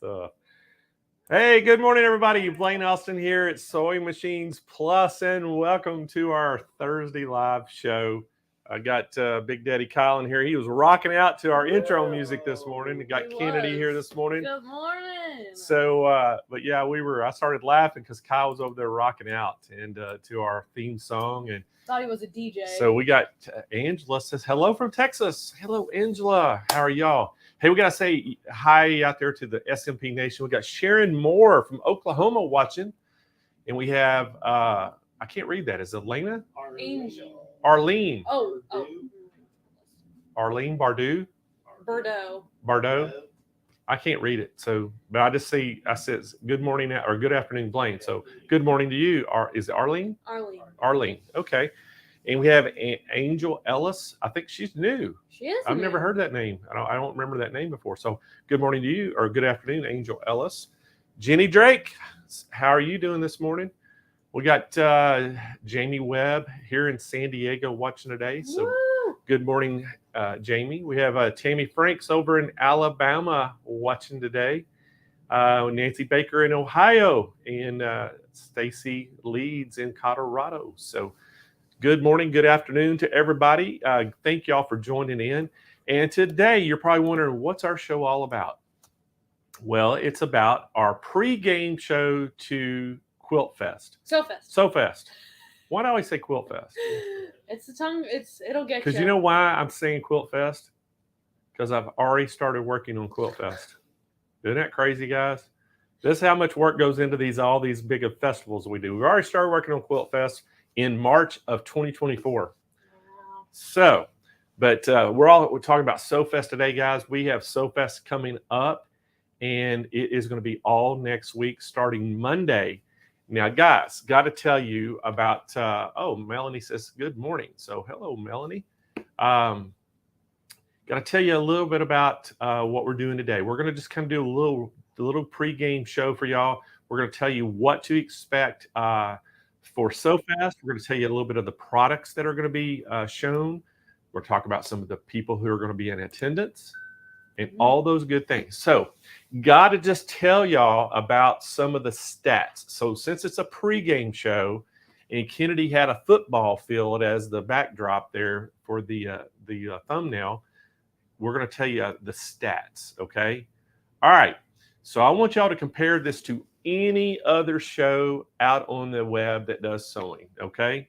stuff. Hey, good morning, everybody. Blaine Austin here at Sewing Machines Plus, and welcome to our Thursday live show. I got Big Daddy Kyle in here. He was rocking out to our intro music this morning. We got Kennedy here this morning. Good morning. So, but yeah, I started laughing because Kyle was over there rocking out and to our theme song. And thought he was a DJ. So we got Angela says hello from Texas. Hello, Angela. How are y'all? Hey, we got to say hi out there to the SMP Nation. We got Sharon Moore from Oklahoma watching. And we have, I can't read that. Is it Elena? Angel. Arlene. Oh. Arlene Bardou? Bordeaux. I can't read it. So, but I just see, I said good morning or good afternoon, Blaine. So good morning to you. Is it Arlene? Arlene. Okay. And we have Angel Ellis. I think she's new. She is. I've never heard that name. I don't remember that name before. So good morning to you, or good afternoon, Angel Ellis. Jenny Drake, how are you doing this morning? We got Jamie Webb here in San Diego watching today. So Woo! Good morning, Jamie. We have Tammy Franks over in Alabama watching today. Nancy Baker in Ohio, and Stacy Leeds in Colorado. So good morning, good afternoon to everybody. Thank y'all for joining in. And today you're probably wondering, what's our show all about? Well, it's about our pre-game show to Quilt Fest. So Fest. Why do I always say Quilt Fest? It's the tongue. It'll get you. Because you know why I'm saying Quilt Fest? Because I've already started working on Quilt Fest. Isn't that crazy, guys? This is how much work goes into all these big festivals we do. We already started working on Quilt Fest in March of 2024. Wow. So, but we're talking about SewFest today, guys. We have SewFest coming up, and it is going to be all next week, starting Monday. Now, guys, got to tell you about. Melanie says good morning. So, hello, Melanie. Got to tell you a little bit about what we're doing today. We're going to just kind of do a little pregame show for y'all. We're going to tell you what to expect for SewFest. We're going to tell you a little bit of the products that are going to be shown. We're talking about some of the people who are going to be in attendance and all those good things. So, got to just tell y'all about some of the stats. So, since it's a pregame show, and Kennedy had a football field as the backdrop there for the thumbnail, we're going to tell you the stats, okay? All right. So I want y'all to compare this to any other show out on the web that does sewing, okay?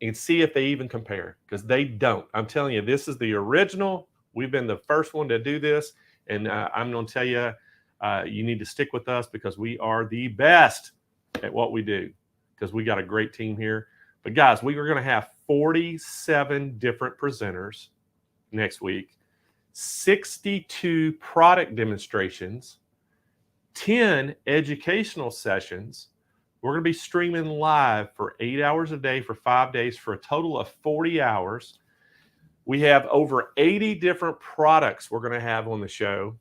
And see if they even compare, because they don't. I'm telling you, this is the original. We've been the first one to do this, and I'm going to tell you, you need to stick with us because we are the best at what we do, because we got a great team here. But guys, we are going to have 47 different presenters next week, 62 product demonstrations, 10 educational sessions. We're going to be streaming live for 8 hours a day for 5 days for a total of 40 hours. We have over 80 different products we're going to have on the show.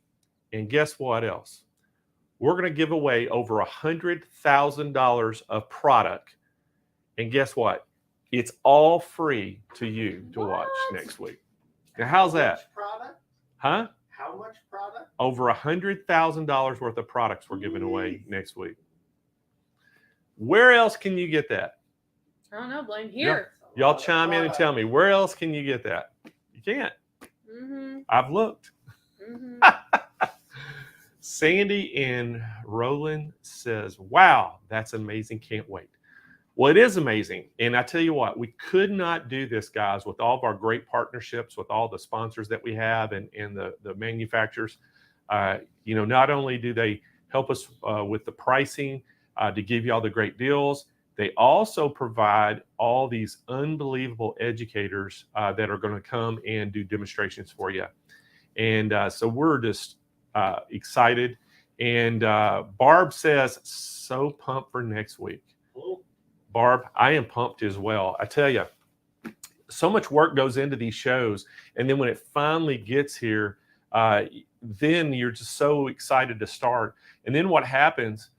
And guess what else? We're going to give away over $100,000 of product. And guess what? It's all free to you to watch next week. Now, how's that? Product? Huh? How much product? Over $100,000 worth of products we're giving away next week. Where else can you get that? I don't know, Blaine. Here. Y'all chime in and tell me, where else can you get that? You can't. Mm-hmm. I've looked. Mm-hmm. Sandy in Roland says, wow, that's amazing. Can't wait. Well, it is amazing. And I tell you what, we could not do this, guys, with all of our great partnerships, with all the sponsors that we have and the manufacturers. Not only do they help us with the pricing to give you all the great deals, they also provide all these unbelievable educators that are going to come and do demonstrations for you. And so we're just excited. And Barb says, so pumped for next week. Barb, I am pumped as well. I tell you, so much work goes into these shows. And then when it finally gets here, then you're just so excited to start. And then what happens,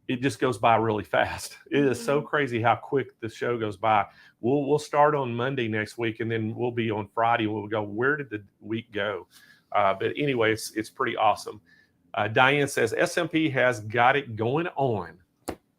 it just goes by really fast. It is so crazy how quick the show goes by. We'll start on Monday next week, and then we'll be on Friday. We'll go, where did the week go? But anyway, it's pretty awesome. Diane says SMP has got it going on.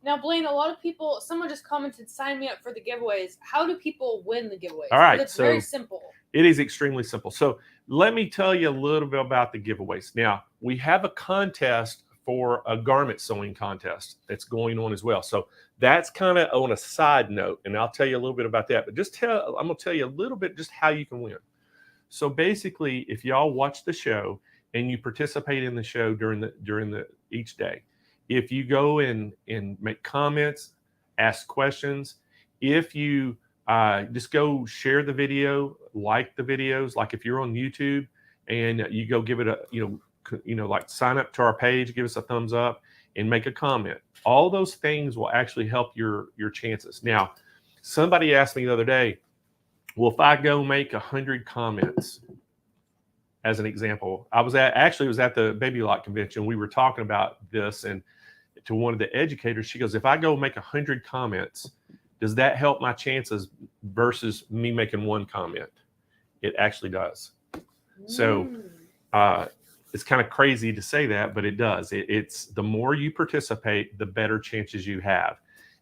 Now, Blaine, a lot of people, someone just commented, sign me up for the giveaways. How do people win the giveaways? All right, It's so very simple. It is extremely simple. So let me tell you a little bit about the giveaways. Now, we have a contest for a garment sewing contest that's going on as well. So that's kind of on a side note, and I'll tell you a little bit about that. But I'm going to tell you a little bit just how you can win. So basically, if y'all watch the show and you participate in the show during the each day, if you go and make comments, ask questions, if you just go share the video, like the videos, like if you're on YouTube and you go give it a, like sign up to our page, give us a thumbs up and make a comment. All those things will actually help your chances. Now, somebody asked me the other day, well, if I go make 100 comments, as an example, I was at the Baby Lock convention. We were talking about this, and to one of the educators, she goes, if I go make 100 comments, does that help my chances versus me making one comment? It actually does. So it's kind of crazy to say that, but it does. It's the more you participate, the better chances you have.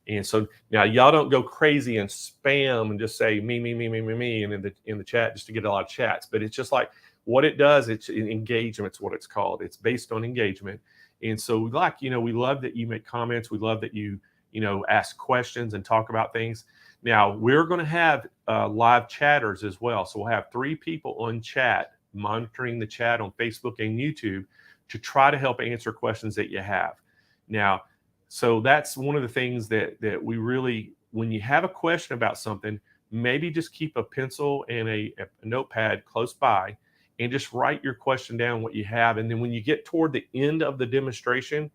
And so now y'all don't go crazy and spam and just say me, and in the chat just to get a lot of chats. But it's just like what it does. It's engagement. It's what it's called. It's based on engagement. And so we love that you make comments. We love that you ask questions and talk about things. Now we're going to have live chatters as well. So we'll have 3 people on chat monitoring the chat on Facebook and YouTube to try to help answer questions that you have. Now, so that's one of the things that we really, when you have a question about something, maybe just keep a pencil and a notepad close by and just write your question down, what you have. And then when you get toward the end of the demonstration,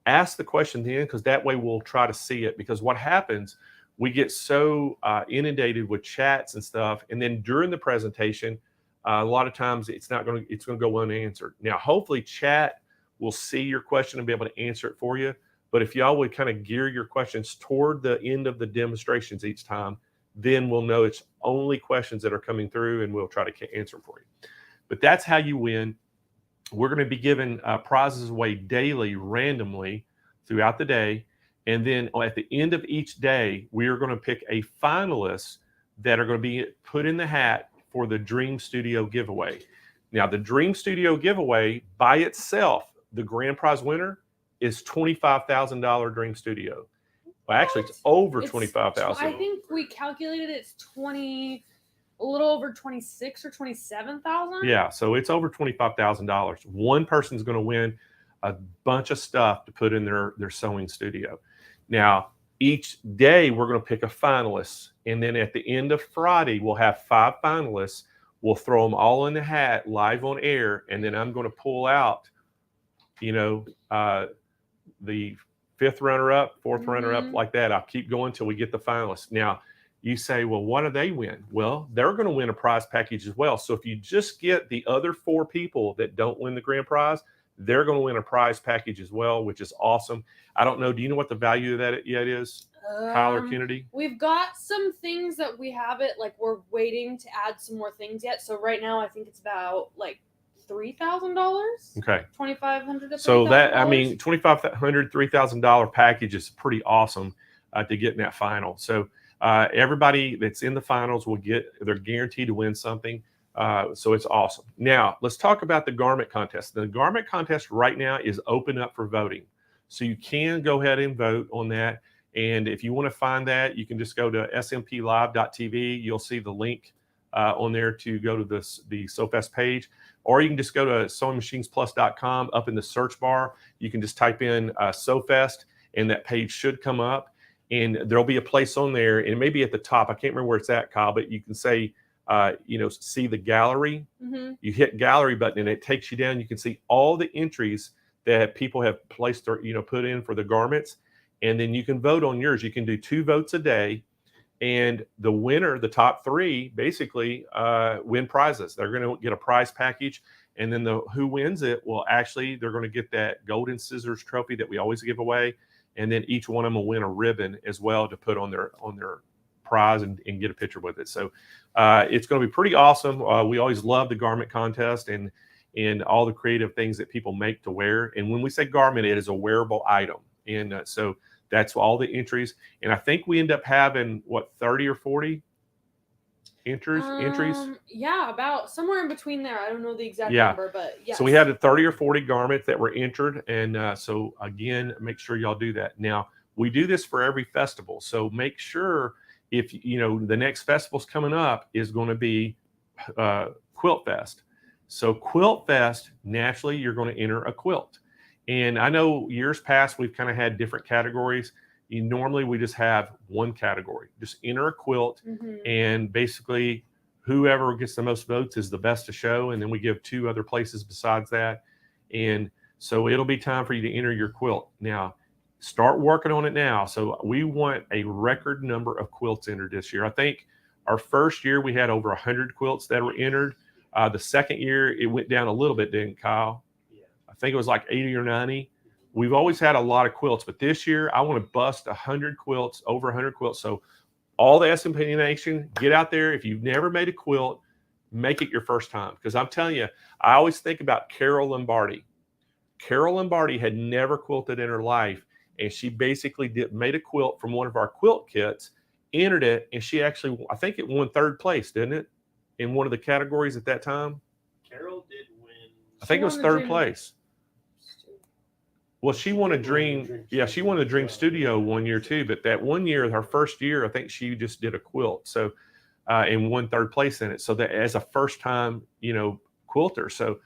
ask the question then, because that way we'll try to see it. Because what happens, we get so inundated with chats and stuff. And then during the presentation, a lot of times it's going to go unanswered. Now, hopefully chat will see your question and be able to answer it for you. But if y'all would kind of gear your questions toward the end of the demonstrations each time, then we'll know it's only questions that are coming through and we'll try to answer them for you. But that's how you win. We're going to be giving prizes away daily, randomly throughout the day. And then at the end of each day, we are going to pick a finalist that are going to be put in the hat for the Dream Studio giveaway. Now, the Dream Studio giveaway by itself, the grand prize winner is $25,000 Dream Studio. Well, actually, it's over $25,000. I think we calculated it's a little over 26 or 27,000. Yeah, so it's over $25,000. One person's going to win a bunch of stuff to put in their sewing studio. Now, each day we're going to pick a finalist, and then at the end of Friday we'll have 5 finalists. We'll throw them all in the hat live on air, and then I'm going to pull out, the 5th runner-up, 4th runner-up, like that. I'll keep going till we get the finalists. Now, you say, well, what do they win? Well, they're going to win a prize package as well. So if you just get the other 4 people that don't win the grand prize, they're going to win a prize package as well, which is awesome. I don't know. Do you know what the value of that yet is, Kyle or Kennedy? We've got some things that we have it. Like, we're waiting to add some more things yet. So right now, I think it's about like $3,000. Okay. $2,500. So that, $2,500, $3,000 package is pretty awesome to get in that final. So everybody that's in the finals they're guaranteed to win something. So it's awesome. Now, let's talk about the garment contest. The garment contest right now is open up for voting. So you can go ahead and vote on that. And if you want to find that, you can just go to smplive.tv. You'll see the link on there to go to the SewFest page. Or you can just go to SewingMachinesPlus.com. Up in the search bar, you can just type in SewFest, and that page should come up. And there'll be a place on there, and maybe at the top, I can't remember where it's at, Kyle, but you can say, see the gallery. Mm-hmm. You hit gallery button, and it takes you down. You can see all the entries that people have placed or put in for the garments, and then you can vote on yours. You can do 2 votes a day, and the winner, the top 3, basically win prizes. They're going to get a prize package, and then who wins it will they're going to get that golden scissors trophy that we always give away, and then each one of them will win a ribbon as well to put on their prize and get a picture with it. So it's going to be pretty awesome. We always love the garment contest, and and all the creative things that people make to wear. And when we say garment, it is a wearable item. And so that's all the entries. And I think we end up having, what, 30 or 40 entries? Yeah, about somewhere in between there. I don't know the exact Yeah. number, but yes. So we had 30 or 40 garments that were entered. And so again, make sure y'all do that. Now, we do this for every festival. So make sure, if you know the next festival's coming up is going to be Quilt Fest. So Quilt Fest, naturally, you're going to enter a quilt. And I know years past, we've kind of had different categories. Normally, we just have one category. Just enter a quilt, and basically, whoever gets the most votes is the best to show. And then we give 2 other places besides that. And so it'll be time for you to enter your quilt. Now, start working on it now. So we want a record number of quilts entered this year. I think our first year, we had over 100 quilts that were entered. The second year, it went down a little bit, didn't it, Kyle? Yeah. I think it was like 80 or 90. We've always had a lot of quilts, but this year I want to bust 100 quilts, over 100 quilts. So all the SMP Nation, get out there. If you've never made a quilt, make it your first time. Because I'm telling you, I always think about Carol Lombardi. Carol Lombardi had never quilted in her life, and she basically made a quilt from one of our quilt kits, entered it, and she actually, I think it won 3rd place, didn't it? In one of the categories at that time. Carol did win. I think it was 3rd place. Well, she won a dream. Yeah, she won a Dream Studio one year too. But that one year, her first year, I think she just did a quilt. So, and won 3rd place in it. So that as a first time, quilter. So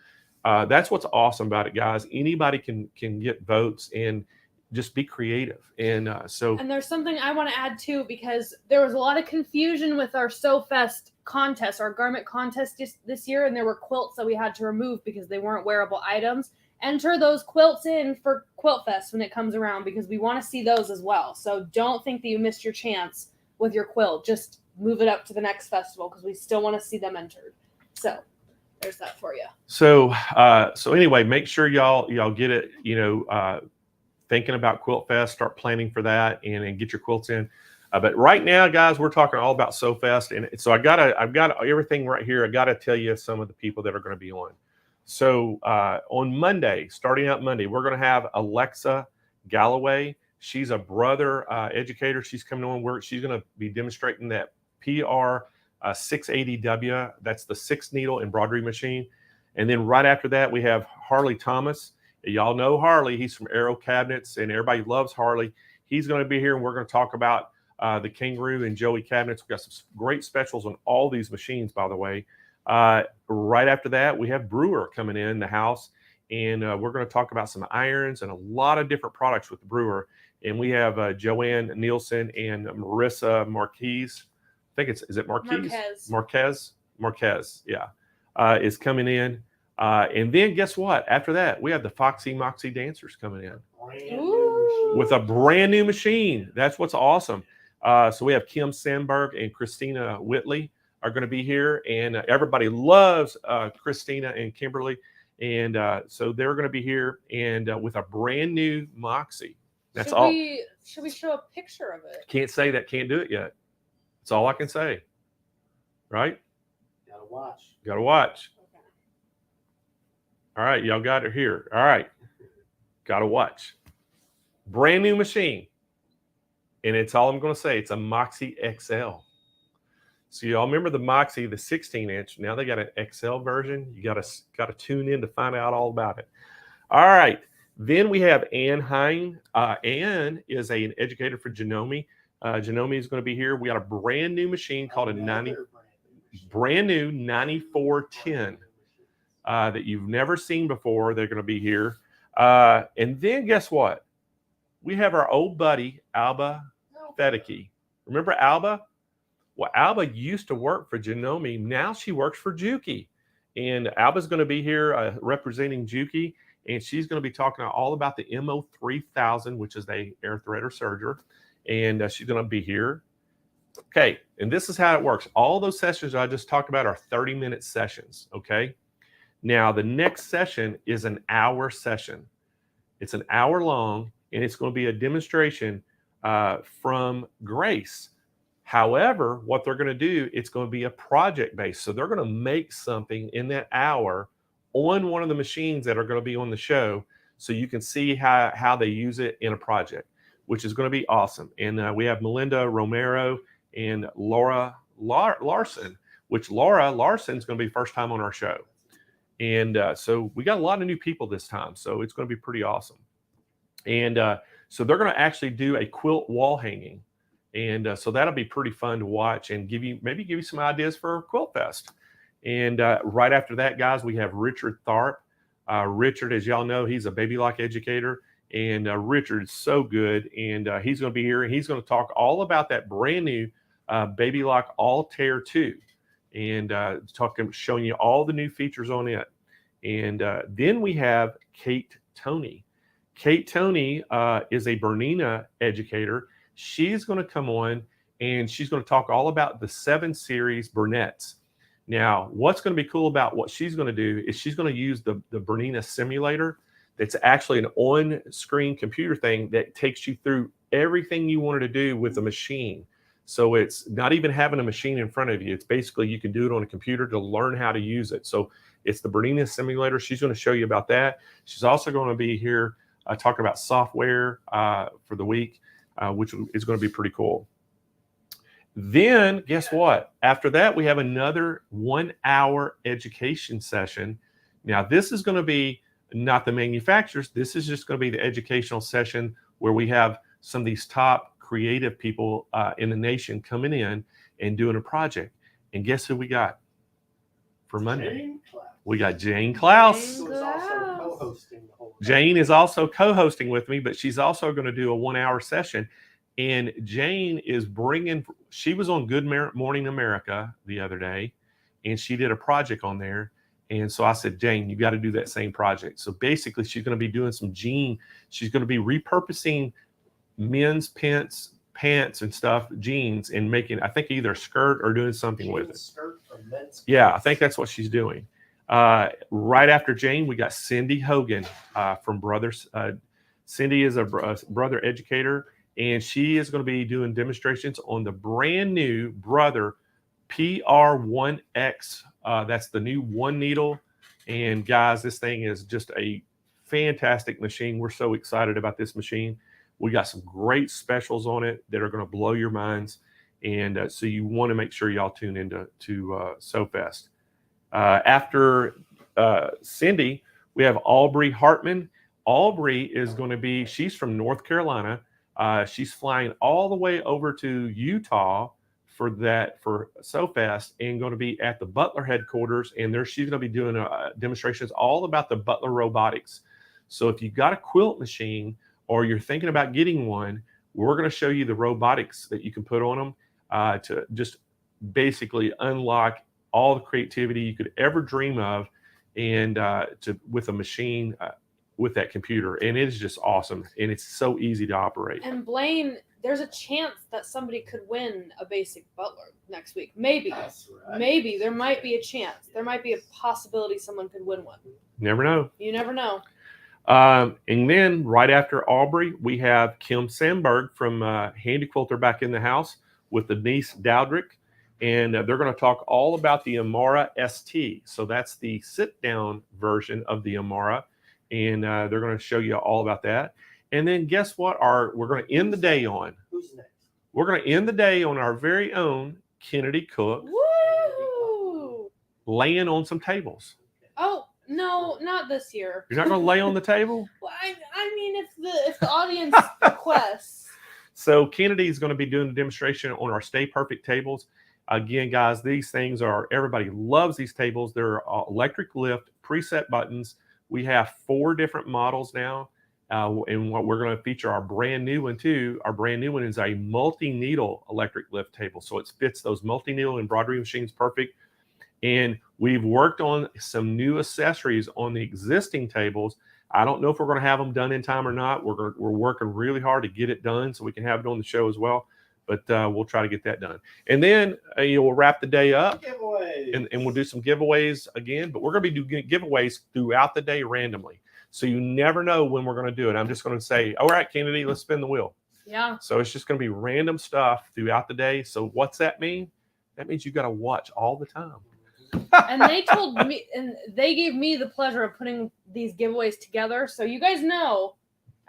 that's what's awesome about it, guys. Anybody can get votes and just be creative. And and there's something I want to add too, because there was a lot of confusion with our SewFest contest, our garment contest this year, and there were quilts that we had to remove because they weren't wearable items. Enter those quilts in for Quilt Fest when it comes around, because we want to see those as well. So don't think that you missed your chance with your quilt. Just move it up to the next festival, because we still want to see them entered. So there's that for you. So anyway, make sure y'all get it, thinking about Quilt Fest, start planning for that, and get your quilts in. But right now, guys, we're talking all about SewFest, and so I've got everything right here. I got to tell you some of the people that are going to be on. So on Monday, starting out Monday, we're going to have Alexa Galloway. She's a brother educator. She's coming on work. She's going to be demonstrating that PR 680W. That's the 6-needle embroidery machine. And then right after that, we have Harley Thomas. Y'all know Harley. He's from Aero Cabinets, and everybody loves Harley. He's going to be here, and we're going to talk about the Kangaroo and Joey cabinets. We've got some great specials on all these machines, by the way. Right after that, we have Brewer coming in the house, and we're going to talk about some irons and a lot of different products with the Brewer. And we have Joanne Nielsen and Marissa Marquez. I think is it Marquez? Marquez, yeah, is coming in. And then guess what? After that, we have the Foxy Moxie dancers coming in with a brand new machine. That's what's awesome. So we have Kim Sandberg and Christina Whitley are going to be here, and everybody loves Christina and Kimberly, and so they're going to be here, and with a brand new Moxie. That's all. Should we show a picture of it? Can't say that. Can't do it yet. That's all I can say. Right? Gotta watch. Gotta watch. Okay. All right, y'all got it here. All right, gotta watch. Brand new machine, and it's all I'm going to say. It's a Moxie XL. So y'all remember the Moxie, the 16-inch. Now they got an XL version. You gotta tune in to find out all about it. All right. Then we have Ann Hine. Ann is an educator for Janome. Janome is going to be here. We got a brand new machine called brand new 9410 that you've never seen before. They're going to be here. And then guess what? We have our old buddy, Alba Fedeke. Remember Alba? Well, Alba used to work for Janome. Now she works for Juki. And Alba's going to be here representing Juki. And she's going to be talking all about the MO3000, which is the air threader serger. And she's going to be here. Okay. And this is how it works. All those sessions I just talked about are 30-minute sessions. Okay. Now, the next session is an hour session. It's an hour long, and it's going to be a demonstration from Grace. However, what they're going to do, it's going to be a project based. So they're going to make something in that hour on one of the machines that are going to be on the show, so you can see how they use it in a project, which is going to be awesome. And we have Melinda Romero and Laura Larson, which Laura Larson is going to be first time on our show. And so we got a lot of new people this time, so it's going to be pretty awesome. And so they're going to actually do a quilt wall hanging. And so that'll be pretty fun to watch and maybe give you some ideas for Quilt Fest. And right after that, guys, we have Richard Tharp. Richard, as y'all know, he's a baby lock educator. And Richard is so good. And he's going to be here. And he's going to talk all about that brand new Baby Lock All-Tear 2. And showing you all the new features on it. And then we have Kate Toney. Kate Toney is a Bernina educator. She's going to come on and she's going to talk all about the 7 Series Burnett's. Now, what's going to be cool about what she's going to do is she's going to use the Bernina simulator. That's actually an on-screen computer thing that takes you through everything you wanted to do with the machine. So it's not even having a machine in front of you. It's basically you can do it on a computer to learn how to use it. So it's the Bernina simulator. She's going to show you about that. She's also going to be here talking about software for the week, which is going to be pretty cool. Then guess what? After that, we have another 1-hour education session. Now, this is going to be not the manufacturers. This is just going to be the educational session where we have some of these top creative people in the nation coming in and doing a project. And guess who we got for Monday? We got Jane Klaus. Jane is also co-hosting with me, but she's also going to do a 1-hour session. And Jane is she was on Good Morning America the other day, and she did a project on there. And so I said, Jane, you got to do that same project. So basically, she's going to be doing she's going to be repurposing men's pants and stuff, jeans, and making, I think, either a skirt or doing something with it. Yeah, I think that's what she's doing. Right after Jane, we got Cindy Hogan from Brothers. Cindy is a brother educator, and she is going to be doing demonstrations on the brand new Brother PR1X. That's the new 1 needle. And guys, this thing is just a fantastic machine. We're so excited about this machine. We got some great specials on it that are going to blow your minds. And so you want to make sure y'all tune into SewFest. After Cindy, we have Aubrey Hartman. Aubrey is going to be, she's from North Carolina. She's flying all the way over to Utah for SewFest and going to be at the Butler headquarters. And she's going to be doing demonstrations all about the Butler robotics. So if you've got a quilt machine or you're thinking about getting one, we're going to show you the robotics that you can put on them to just basically unlock all the creativity you could ever dream of, and with a machine with that computer. And it is just awesome, and it's so easy to operate. And Blaine, there's a chance that somebody could win a basic Butler next week. Maybe. That's right. Maybe. There might be a chance. There might be a possibility someone could win one. Never know. You never know. And then right after Aubrey, we have Kim Sandberg from Handy Quilter back in the house with Denise Dowdrick. And they're going to talk all about the Amara ST. So that's the sit-down version of the Amara. And they're going to show you all about that. And then guess what? We're going to end the day on. Who's next? We're going to end the day on our very own Kennedy Cook. Woo! Laying on some tables. Oh, no, not this year. You're not going to lay on the table? Well, I mean, if the audience requests. So Kennedy is going to be doing a demonstration on our Stay Perfect tables. Again, guys, these things everybody loves these tables. They're electric lift, preset buttons. We have 4 different models now. And what we're going to feature our brand new one too. Our brand new one is a multi-needle electric lift table. So it fits those multi-needle embroidery machines perfect. And we've worked on some new accessories on the existing tables. I don't know if we're going to have them done in time or not. We're working really hard to get it done so we can have it on the show as well. But we'll try to get that done. And then we'll wrap the day up. And we'll do some giveaways again. But we're going to be doing giveaways throughout the day randomly. So you never know when we're going to do it. I'm just going to say, all right, Kennedy, let's spin the wheel. Yeah. So it's just going to be random stuff throughout the day. So what's that mean? That means you got to watch all the time. And they told me, and they gave me the pleasure of putting these giveaways together. So you guys know,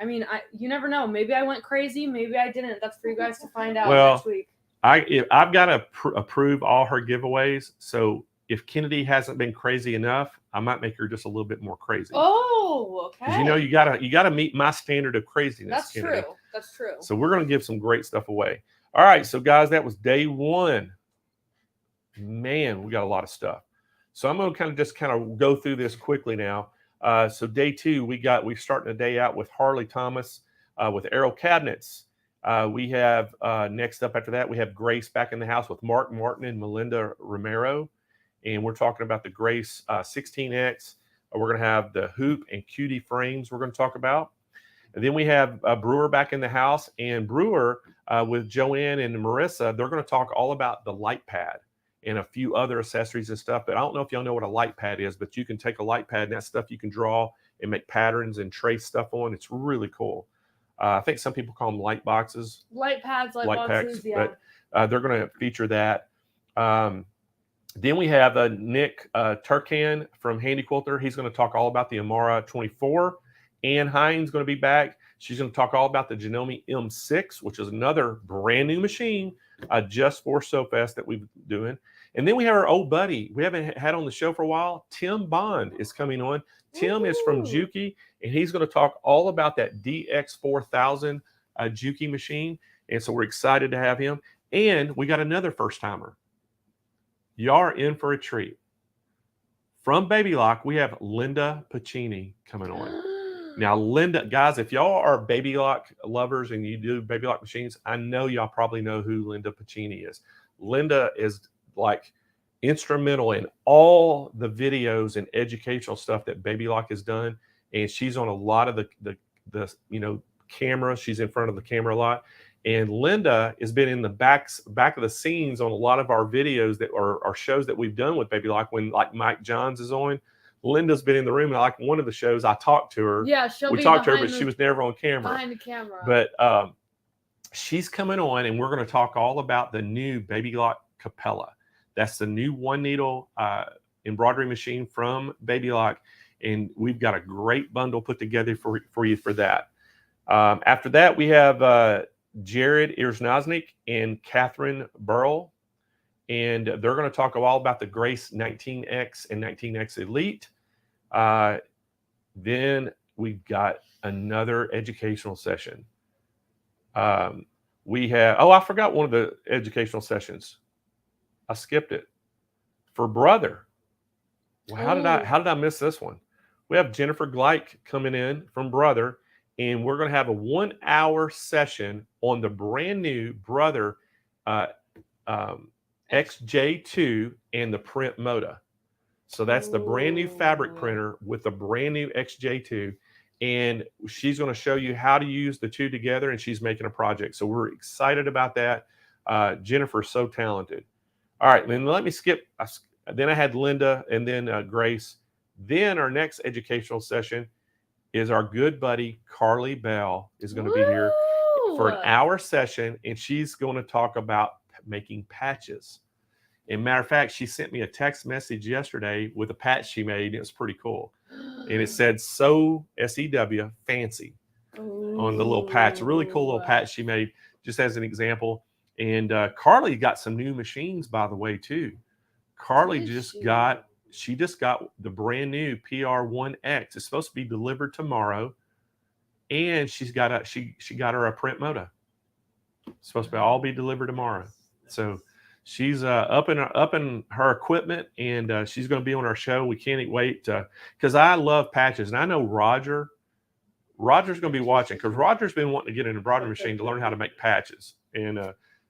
I mean, you never know. Maybe I went crazy. Maybe I didn't. That's for you guys to find out next week. I've got to approve all her giveaways. So if Kennedy hasn't been crazy enough, I might make her just a little bit more crazy. Oh, okay. Because you gotta meet my standard of craziness. That's Kennedy. true. That's true. So we're gonna give some great stuff away. All right, so guys, that was day one. Man, we got a lot of stuff. So I'm going to kind of go through this quickly now. So day two, we're starting the day out with Harley Thomas with Aero Cabinets. We have next up after that, we have Grace back in the house with Mark Martin and Melinda Romero. And we're talking about the Grace 16X. We're going to have the hoop and cutie frames we're going to talk about. And then we have Brewer back in the house. And Brewer with Joanne and Marissa, they're going to talk all about the light pad and a few other accessories and stuff. But I don't know if y'all know what a light pad is, but you can take a light pad and that stuff you can draw and make patterns and trace stuff on. It's really cool. I think some people call them light boxes. Light pads, light boxes, packs, yeah. But they're going to feature that. Then we have Nick Turkan from Handy Quilter. He's going to talk all about the Amara 24. Ann Hines going to be back. She's going to talk all about the Janome M6, which is another brand new machine just for SewFest that we've been doing. And then we have our old buddy we haven't had on the show for a while. Tim Bond is coming on. Tim is from Juki, and he's going to talk all about that DX4000 Juki machine. And so we're excited to have him. And we got another first timer. Y'all are in for a treat. From Baby Lock, we have Linda Pacini coming on. Now, Linda, guys, if y'all are Baby Lock lovers and you do Baby Lock machines, I know y'all probably know who Linda Pacini is. Linda is like instrumental in all the videos and educational stuff that Baby Lock has done. And she's on a lot of the camera. She's in front of the camera a lot. And Linda has been in the back of the scenes on a lot of our videos that are our shows that we've done with Baby Lock when like Mike Johns is on. Linda's been in the room. Like one of the shows, I talked to her. Yeah, we talked to her, but she was never on camera. Behind the camera. But she's coming on, and we're going to talk all about the new Baby Lock Capella. That's the new one needle embroidery machine from Baby Lock, and we've got a great bundle put together for you for that. After that, we have Jared Irsnoznik and Catherine Burrell. And they're going to talk all about the Grace 19X and 19X Elite. Then we've got another educational session. We have, I forgot one of the educational sessions. I skipped it. For Brother. Well, how did I miss this one? We have Jennifer Gleich coming in from Brother, and we're going to have a 1 hour session on the brand new Brother XJ2 and the Print Moda. So that's the brand new fabric printer with the brand new XJ2. And she's going to show you how to use the two together, and she's making a project. So we're excited about that. Jennifer's so talented. All right, then let me skip. Then I had Linda and then Grace. Then our next educational session is our good buddy Carly Bell is going to be here for an hour session, and she's going to talk about making patches. And matter of fact, she sent me a text message yesterday with a patch she made. It was pretty cool. And it said "Sew SEW fancy" on the little patch. A really cool little patch she made just as an example. And Carly got some new machines, by the way, too. Carly just got the brand new PR1X. It's supposed to be delivered tomorrow. And she got her a Print Moda. It's supposed to all be delivered tomorrow. So she's up in her equipment, and she's going to be on our show. We can't wait because I love patches, and I know Roger's going to be watching because Roger's been wanting to get an embroidery machine to learn how to make patches, and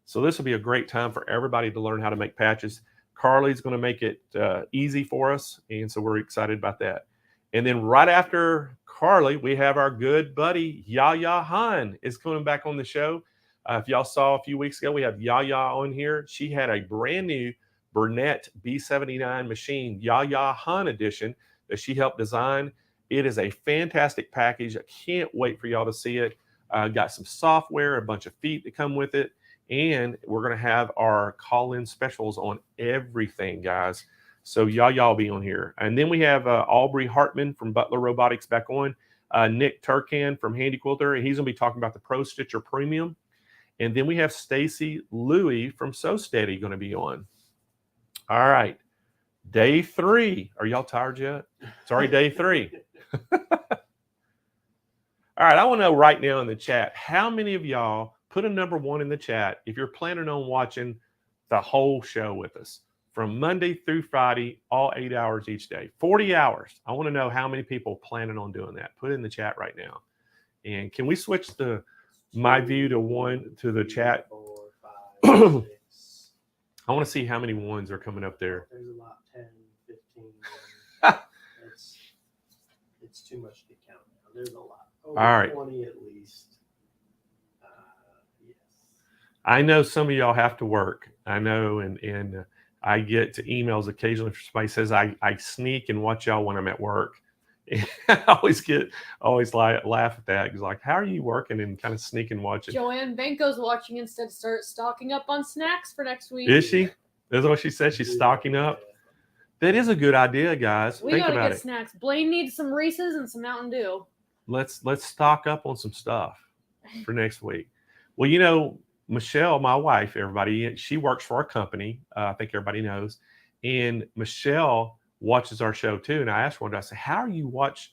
so this will be a great time for everybody to learn how to make patches. Carly's going to make it easy for us, and so we're excited about that. And then right after Carly, we have our good buddy Yaya Han is coming back on the show. If y'all saw a few weeks ago, we have Yaya on here. She had a brand new Burnett B79 machine, Yaya Han edition, that she helped design. It is a fantastic package. I can't wait for y'all to see it. Got some software, a bunch of feet that come with it. And we're going to have our call-in specials on everything, guys. So y'all be on here. And then we have Aubrey Hartman from Butler Robotics back on. Nick Turkan from Handy Quilter, and he's going to be talking about the Pro Stitcher Premium. And then we have Stacy Louie from Sew Steady going to be on. All right. Day 3. Are y'all tired yet? Sorry, day 3. All right. I want to know right now in the chat, how many of y'all put a number 1 in the chat if you're planning on watching the whole show with us from Monday through Friday, all 8 hours each day, 40 hours. I want to know how many people planning on doing that. Put it in the chat right now. And can we switch my view to the chat? 4, 5, 6. I want to see how many ones are coming up there. There's a lot, 10, 15. It's too much to count now. There's a lot. Over All right. 20 at least. Yes. I know some of y'all have to work. I know, and I get emails occasionally from somebody says I sneak and watch y'all when I'm at work. And I always laugh at that. It's like, how are you working and kind of sneaking watching? Joanne Benko's watching instead. Start stocking up on snacks for next week. Is she? That's what she said. She's stocking up. That is a good idea, guys. We Think gotta about get it. snacks. Blaine needs some Reese's and some Mountain Dew. Let's stock up on some stuff for next week. Well, you know, Michelle, my wife, everybody, she works for our company. I think everybody knows. And Michelle watches our show too. And I asked her one day, I said, how do you watch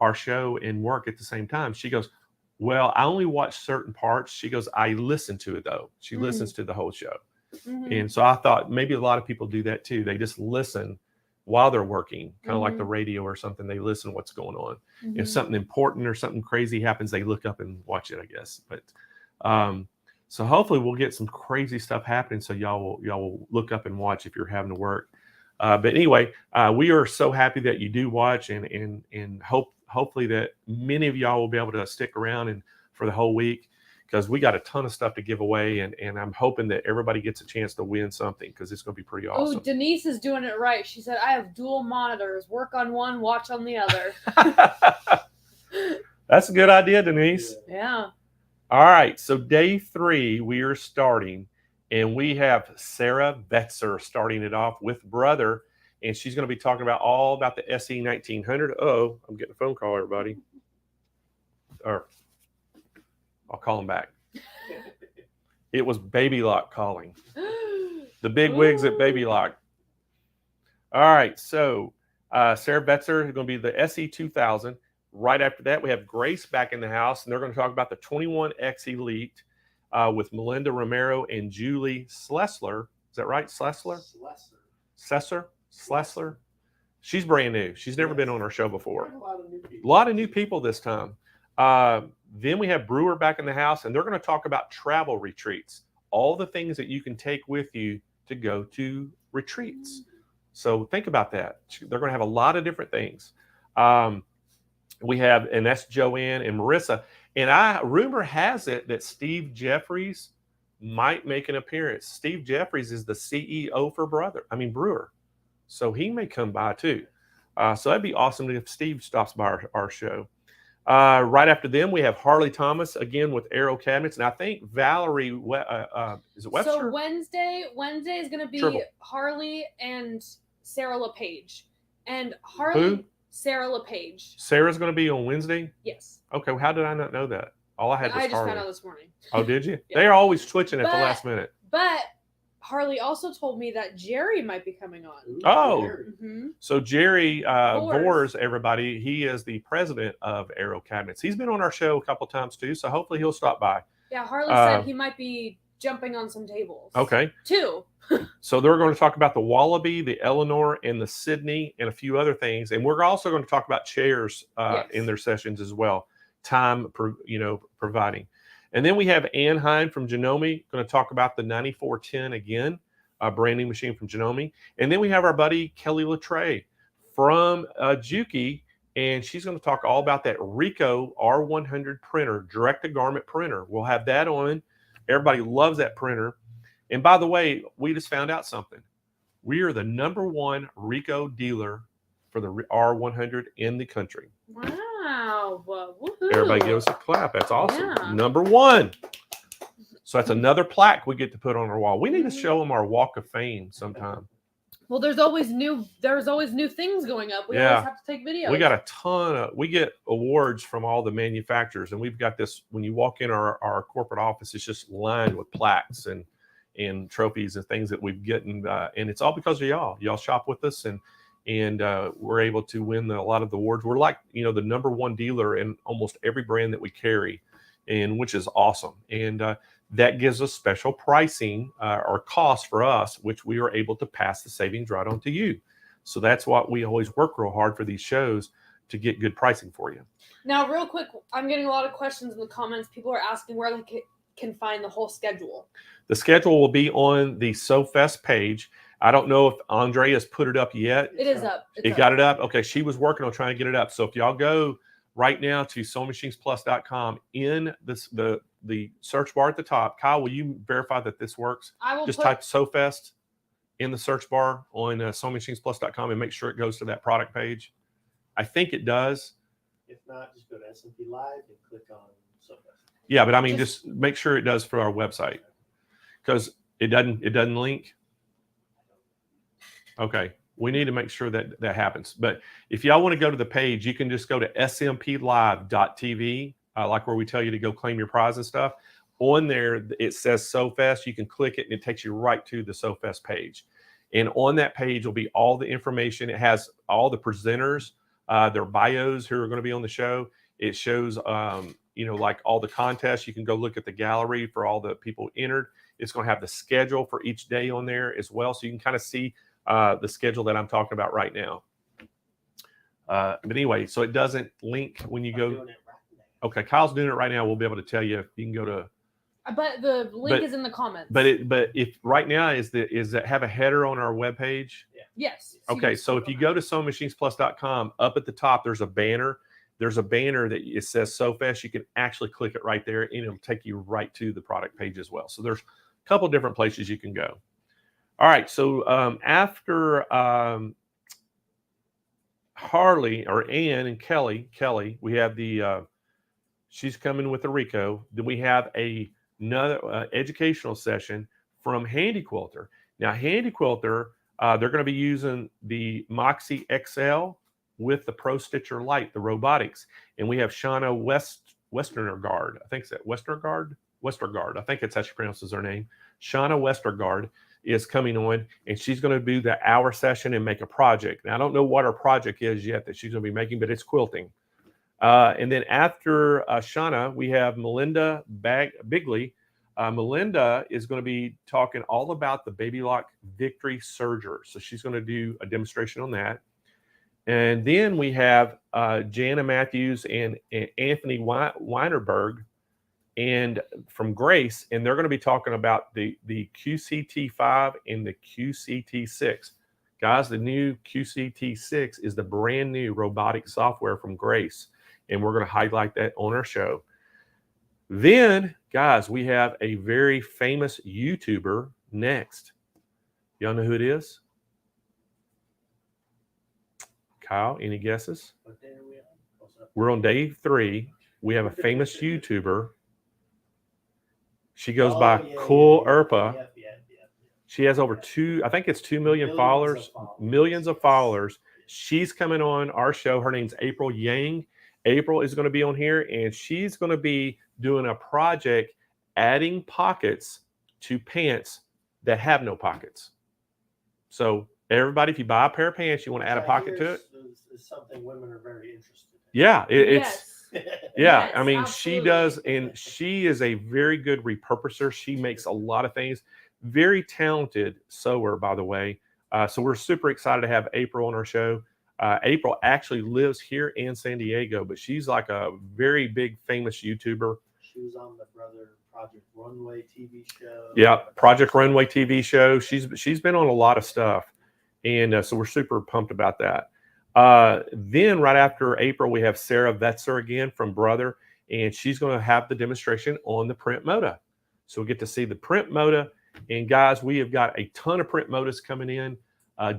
our show and work at the same time? She goes, well, I only watch certain parts. She goes, I listen to it though. She listens to the whole show. Mm-hmm. And so I thought maybe a lot of people do that too. They just listen while they're working, kind of like the radio or something. They listen what's going on. If something important or something crazy happens, they look up and watch it, I guess. But so hopefully we'll get some crazy stuff happening. So y'all will look up and watch if you're having to work. But anyway, we are so happy that you do watch, and hopefully that many of y'all will be able to stick around and for the whole week, because we got a ton of stuff to give away, and I'm hoping that everybody gets a chance to win something, because it's going to be pretty awesome. Oh, Denise is doing it right. She said, I have dual monitors. Work on one, watch on the other. That's a good idea, Denise. Yeah. All right. So day 3, we are starting, and we have Sarah Betzer starting it off with Brother, and she's going to be talking about all about the SE 1900. Oh, I'm getting a phone call, everybody. Or I'll call him back. It was Baby Lock calling. The big wigs at Baby Lock. All right. So Sarah Betzer is going to be the SE 2000. Right after that, we have Grace back in the house, and they're going to talk about the 21X Elite with Melinda Romero and Julie Slessler. Is that right? Slessler? Slessler? She's brand new. She's never been on our show before. A lot of new people this time. Then we have Brewer back in the house, and they're going to talk about travel retreats, all the things that you can take with you to go to retreats. So think about that. They're going to have a lot of different things. We have, and that's Joanne and Marissa. And rumor has it that Steve Jeffries might make an appearance. Steve Jeffries is the CEO for Brewer. So he may come by too. So that'd be awesome if Steve stops by our show. Right after them, we have Harley Thomas again with Aero Cabinets. And I think Valerie, is it Webster? So Wednesday is going to be Tribble. Harley and Sarah LePage. And Harley... Who? Sarah LePage. Sarah's going to be on Wednesday? Yes. Okay, well, how did I not know that? All I had was I just Harley. found out this morning. Oh, did you? Yeah. They are always twitching at the last minute. But Harley also told me that Jerry might be coming on. Oh. Mm-hmm. So Jerry Vors, Vors, everybody, he is the president of Aero Cabinets. He's been on our show a couple times too, so hopefully he'll stop by. Yeah, Harley said he might be jumping on some tables. Okay. 2. So they're going to talk about the Wallaby, the Eleanor, and the Sydney, and a few other things. And we're also going to talk about chairs in their sessions as well, time providing. And then we have Ann Hine from Janome going to talk about the 9410 again, a brand new machine from Janome. And then we have our buddy Kelly Latre from Juki, and she's going to talk all about that Ricoh R100 printer, direct-to-garment printer. We'll have that on. Everybody loves that printer. And by the way, we just found out something. We are the #1 Ricoh dealer for the R100 in the country. Wow. Woohoo. Everybody give us a clap. That's awesome. Yeah. #1. So that's another plaque we get to put on our wall. We need to show them our Walk of Fame sometime. Well, there's always new things going up. We always have to take videos. We got a ton of, we get awards from all the manufacturers, and we've got this, when you walk in our corporate office, it's just lined with plaques and trophies and things that we've gotten, and it's all because of y'all. Y'all shop with us, and we're able to win a lot of the awards. We're like, the #1 dealer in almost every brand that we carry, and which is awesome. And that gives us special pricing or cost for us, which we are able to pass the savings right on to you. So that's what we always work real hard for these shows, to get good pricing for you. Now, real quick, I'm getting a lot of questions in the comments. People are asking where they can find the whole schedule. The schedule will be on the SewFest page. I don't know if Andrea's put it up yet. It is up. Got it up? Okay, she was working on trying to get it up. So if y'all go right now to SewingMachinesPlus.com, in the search bar at the top, Kyle, will you verify that this works? I will just type SewFest in the search bar on SewingMachinesPlus.com and make sure it goes to that product page. I think it does. If not, just go to S&P Live and click on SewFest. Yeah, but I mean, just make sure it does for our website, because it doesn't link. Okay, we need to make sure that happens. But if y'all want to go to the page, you can just go to smplive.tv, like where we tell you to go claim your prize and stuff. On there, it says SewFest. You can click it, and it takes you right to the SewFest page. And on that page will be all the information. It has all the presenters, their bios who are going to be on the show. It shows, like all the contests. You can go look at the gallery for all the people entered. It's going to have the schedule for each day on there as well, so you can kind of see the schedule that I'm talking about right now. But anyway, so it doesn't link when you go. Doing it right now. Okay, Kyle's doing it right now. We'll be able to tell you if you can go to. But the link is in the comments. But if right now is that have a header on our webpage? Yeah. Yes. Okay, so if you go to SewingMachinesPlus.com, up at the top there's a banner. There's a banner that it says SewFest. You can actually click it right there, and it'll take you right to the product page as well. So there's a couple different places you can go. All right, so after Harley or Ann and Kelly, we have she's coming with the Rico. Then we have another educational session from Handy Quilter. Now, Handy Quilter, they're going to be using the Moxie XL with the Pro Stitcher Lite, the robotics. And we have Shauna Westergaard. I think it's that Westergaard. I think it's how she pronounces her name. Shauna Westergaard is coming on, and she's going to do the hour session and make a project. Now, I don't know what her project is yet that she's going to be making, but it's quilting. And then after Shauna, we have Melinda Bigley. Melinda is going to be talking all about the Baby Lock Victory Serger. So she's going to do a demonstration on that. And then we have Jana Matthews and Anthony Weinerberg and from Grace, and they're going to be talking about the QCT5 and the QCT6. Guys, the new QCT6 is the brand new robotic software from Grace, and we're going to highlight that on our show. Then, guys, we have a very famous YouTuber next. Y'all know who it is? Kyle, any guesses? What day are we on? We're on day 3. We have a famous YouTuber. She goes by Cool Urpa. Yeah. She has over 2 million followers, millions of followers. She's coming on our show. Her name's April Yang. April is going to be on here, and she's going to be doing a project adding pockets to pants that have no pockets. So everybody, if you buy a pair of pants, you want to add a pocket to it. Is something women are very interested in. Yeah, Yes. Yeah, Yes, I mean, absolutely. she does, and she is a very good repurposer. She makes a lot of things. Very talented sewer, by the way. So we're super excited to have April on our show. April actually lives here in San Diego, but she's like a very big, famous YouTuber. She was on the Project Runway TV show. Yeah, Project Runway TV show. She's been on a lot of stuff, and so we're super pumped about that. Then right after April, we have Sarah Vetzer again from Brother, and she's going to have the demonstration on the print moda. So we get to see the print moda. And guys, we have got a ton of print modas coming in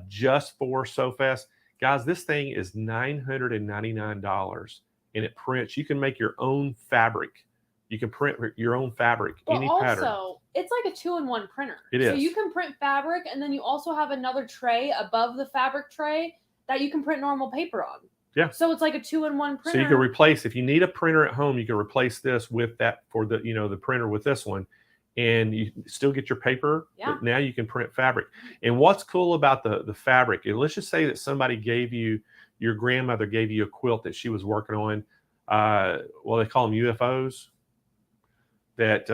just for SewFest. Guys, this thing is $999, and it prints. You can make your own fabric You can print your own fabric, But any also, pattern. it's like a 2-in-1 printer. It So is. you can print fabric, and then you also have another tray above the fabric tray that you can print normal paper on. Yeah. So it's like a 2-in-1 printer. So you can replace, if you need a printer at home, you can replace this with that for the, the printer with this one, and you still get your paper, but now you can print fabric. And what's cool about the fabric, and let's just say that somebody gave you, your grandmother gave you a quilt that she was working on. Well, they call them UFOs, that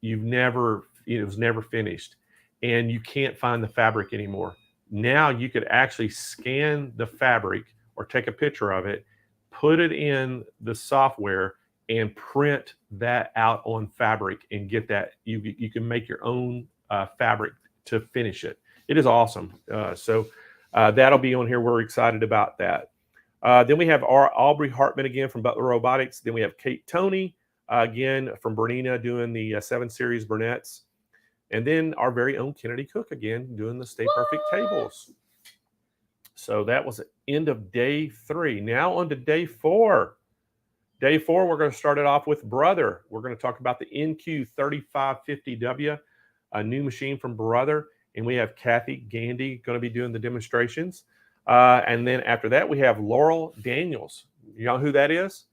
it was never finished, and you can't find the fabric anymore. Now you could actually scan the fabric or take a picture of it, put it in the software, and print that out on fabric and get that. You can make your own fabric to finish it. It is awesome. So that'll be on here. We're excited about that. Then we have Aubrey Hartman again from Butler Robotics. Then we have Kate Toney again from Bernina doing the 7 Series Burnett's. And then our very own Kennedy Cook again doing the Stay Perfect tables. So that was the end of day 3. Now on to day 4. Day 4, we're going to start it off with Brother. We're going to talk about the NQ3550W, a new machine from Brother. And we have Kathy Gandy going to be doing the demonstrations. And then after that, we have Laurel Daniels. You know who that is?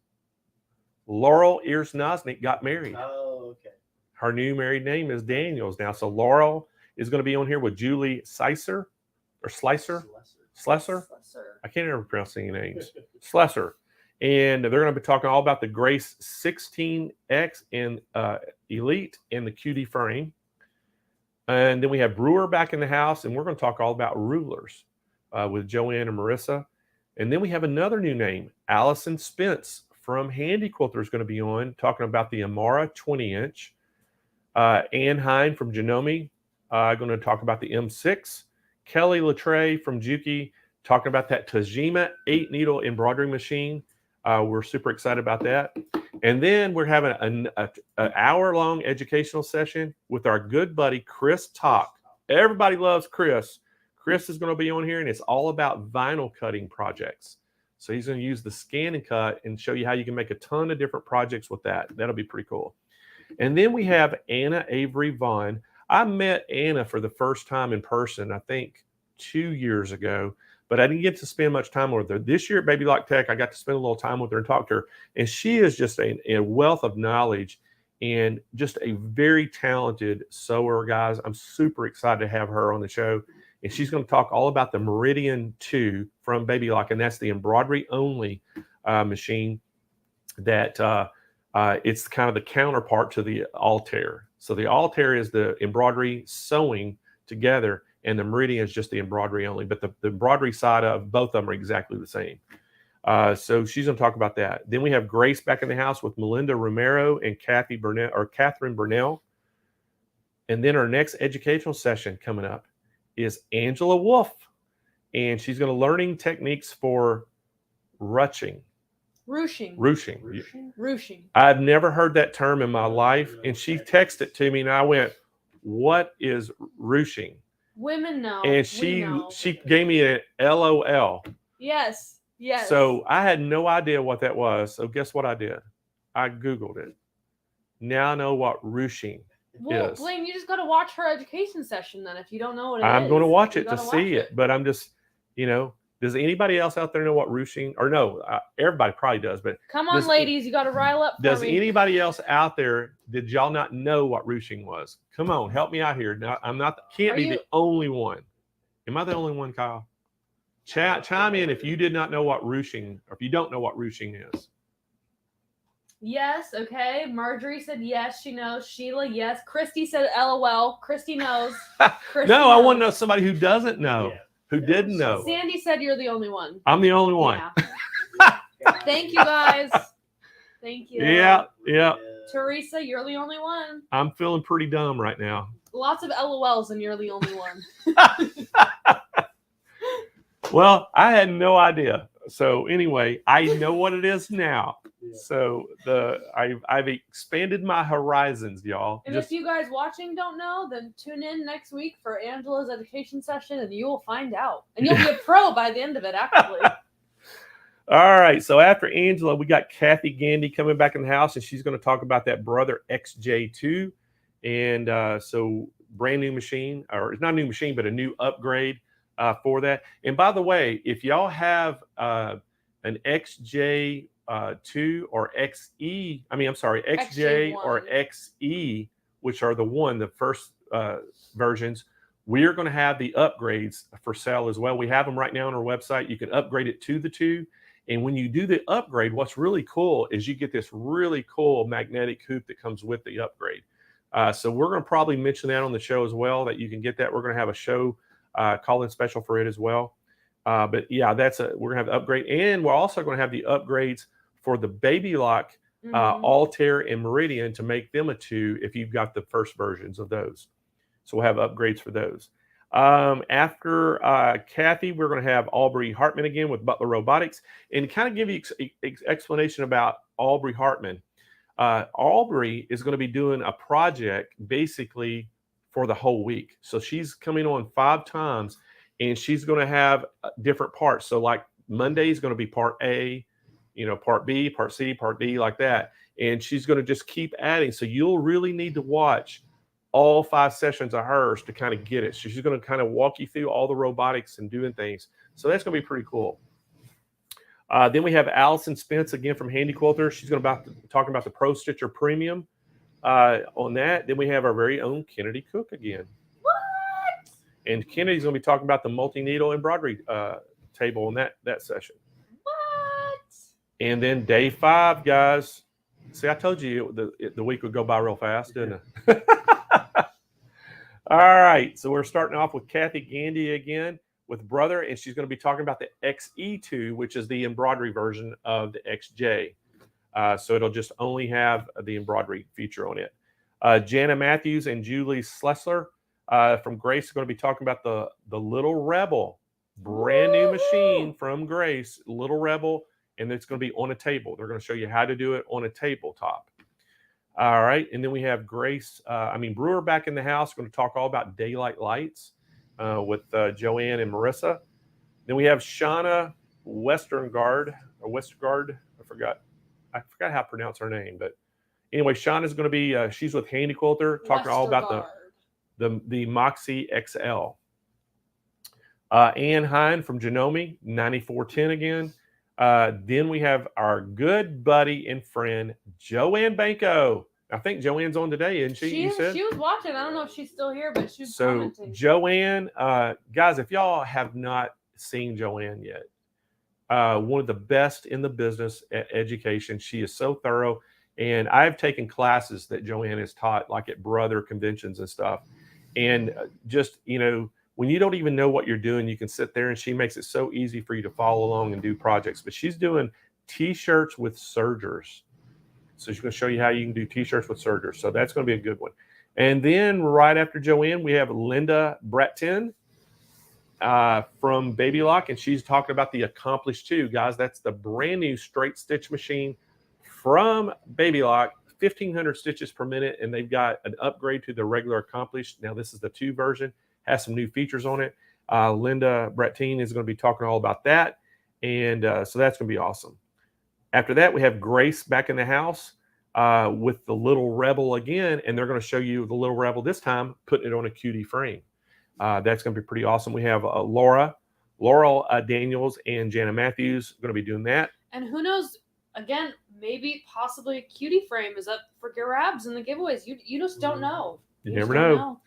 Laurel Ears-Nosnick got married. Oh, okay. Her new married name is Daniels now. So Laurel is going to be on here with Julie Slicer. I can't ever pronounce any names. Slesser. And they're going to be talking all about the Grace 16X and Elite and the QD frame. And then we have Brewer back in the house, and we're going to talk all about rulers with Joanne and Marissa. And then we have another new name, Allison Spence from Handy Quilter is going to be on, talking about the Amara 20-inch. Ann Hine from Janome going to talk about the M6. Kelly Latre from Juki talking about that Tajima 8-needle embroidery machine. We're super excited about that. And then we're having an hour-long educational session with our good buddy, Chris Talk. Everybody loves Chris. Chris is going to be on here, and it's all about vinyl cutting projects. So he's going to use the scan and cut and show you how you can make a ton of different projects with that. That'll be pretty cool. And then we have Anna Avery Vaughn. I met Anna for the first time in person, I think 2 years ago, but I didn't get to spend much time with her. This year at Baby Lock Tech, I got to spend a little time with her and talk to her. And she is just a wealth of knowledge and just a very talented sewer, guys. I'm super excited to have her on the show. And she's going to talk all about the Meridian 2 from Baby Lock, and that's the embroidery only machine that it's kind of the counterpart to the Altair. So the Altair is the embroidery sewing together, and the Meridian is just the embroidery only. But the embroidery side of both of them are exactly the same. So she's going to talk about that. Then we have Grace back in the house with Melinda Romero and Catherine Burnell. And then our next educational session coming up is Angela Wolf, and she's going to learning techniques for ruching. Ruching. I've never heard that term in my life, and she texted to me, and I went, "What is ruching?" Women know. And she gave me an LOL. Yes. So I had no idea what that was. So guess what I did? I Googled it. Now I know what ruching Well, is. Blaine, you just got to watch her education session then if you don't know what it is. I'm going to watch it to see it, but I'm just, does anybody else out there know what ruching, or no, everybody probably does, but come on, ladies, you got to rile up for does me. anybody else out there, did y'all not know what ruching was? Come on, help me out here. Now, can't be the only one. Am I the only one, Kyle? Chime in if you did not know what ruching, or if you don't know what ruching is. Yes, okay. Marjorie said yes, she knows. Sheila, yes. Christy said LOL. Christy knows. No, I want to know somebody who doesn't know, who didn't know. Sandy said you're the only one. I'm the only one. Yeah. Thank you, guys. Thank you. Yeah. Teresa, you're the only one. I'm feeling pretty dumb right now. Lots of LOLs, and you're the only one. Well, I had no idea. So anyway, I know what it is now. Yeah. So I've expanded my horizons, y'all. And if you guys watching don't know, then tune in next week for Angela's education session, and you will find out. And you'll be a pro by the end of it, actually. All right. So after Angela, we got Kathy Gandy coming back in the house, and she's going to talk about that Brother XJ2. And so brand new machine, or it's not a new machine, but a new upgrade for that. And by the way, if y'all have an XJ2 or XE, XJ or XE, which are the first versions, we're going to have the upgrades for sale as well. We have them right now on our website. You can upgrade it to the 2. And when you do the upgrade, what's really cool is you get this really cool magnetic hoop that comes with the upgrade. So we're going to probably mention that on the show as well, that you can get that. We're going to have a show call-in special for it as well. But yeah, we're going to have the upgrade. And we're also going to have the upgrades for the Baby Lock, Altair, and Meridian to make them a 2 if you've got the first versions of those. So we'll have upgrades for those. After Kathy, we're going to have Aubrey Hartman again with Butler Robotics, and kind of give you explanation about Aubrey Hartman. Aubrey is going to be doing a project basically for the whole week. So she's coming on 5 times, and she's going to have different parts. So like Monday is going to be part A, part B, part C, part D, like that. And she's going to just keep adding. So you'll really need to watch all 5 sessions of hers to kind of get it. So she's going to kind of walk you through all the robotics and doing things. So that's going to be pretty cool. Then we have Allison Spence again from Handy Quilter. She's going to talking about the Pro Stitcher Premium on that. Then we have our very own Kennedy Cook again. What? And Kennedy's going to be talking about the multi-needle embroidery table in that session. What? And then day 5, guys. See, I told you the week would go by real fast, didn't it? All right, so we're starting off with Kathy Gandy again with Brother, and she's going to be talking about the XE2, which is the embroidery version of the XJ. So it'll just only have the embroidery feature on it. Jana Matthews and Julie Slessler from Grace are going to be talking about the Little Rebel, brand new machine from Grace, Little Rebel, and it's going to be on a table. They're going to show you how to do it on a tabletop. All right, and then we have Brewer back in the house. We're going to talk all about daylight lights with Joanne and Marissa. Then we have Shauna Westergaard. I forgot how to pronounce her name, but anyway, Shauna's going to be she's with Handy Quilter, talking all about the Moxie XL. Ann Hine from Janome, 9410 again. Then we have our good buddy and friend, Joanne Banco. I think Joanne's on today, isn't she? She was watching. I don't know if she's still here, but she was commenting. Joanne, guys, if y'all have not seen Joanne yet, one of the best in the business at education. She is so thorough. And I've taken classes that Joanne has taught, like at Brother conventions and stuff. And just, when you don't even know what you're doing, you can sit there and she makes it so easy for you to follow along and do projects. But she's doing T-shirts with sergers. So she's going to show you how you can do T-shirts with sergers. So that's going to be a good one. And then right after Joanne, we have Linda Brattin from Baby Lock. And she's talking about the Accomplished 2. Guys, that's the brand new straight stitch machine from Baby Lock. 1,500 stitches per minute. And they've got an upgrade to the regular Accomplished. Now, this is the 2 version. Has some new features on it. Linda Brattin is going to be talking all about that. And so that's going to be awesome. After that, we have Grace back in the house with the Little Rebel again. And they're going to show you the Little Rebel this time, putting it on a QD frame. That's going to be pretty awesome. We have Laurel Daniels and Jana Matthews going to be doing that. And who knows, again, maybe possibly a QD frame is up for grabs in the giveaways. You just don't know. You never know.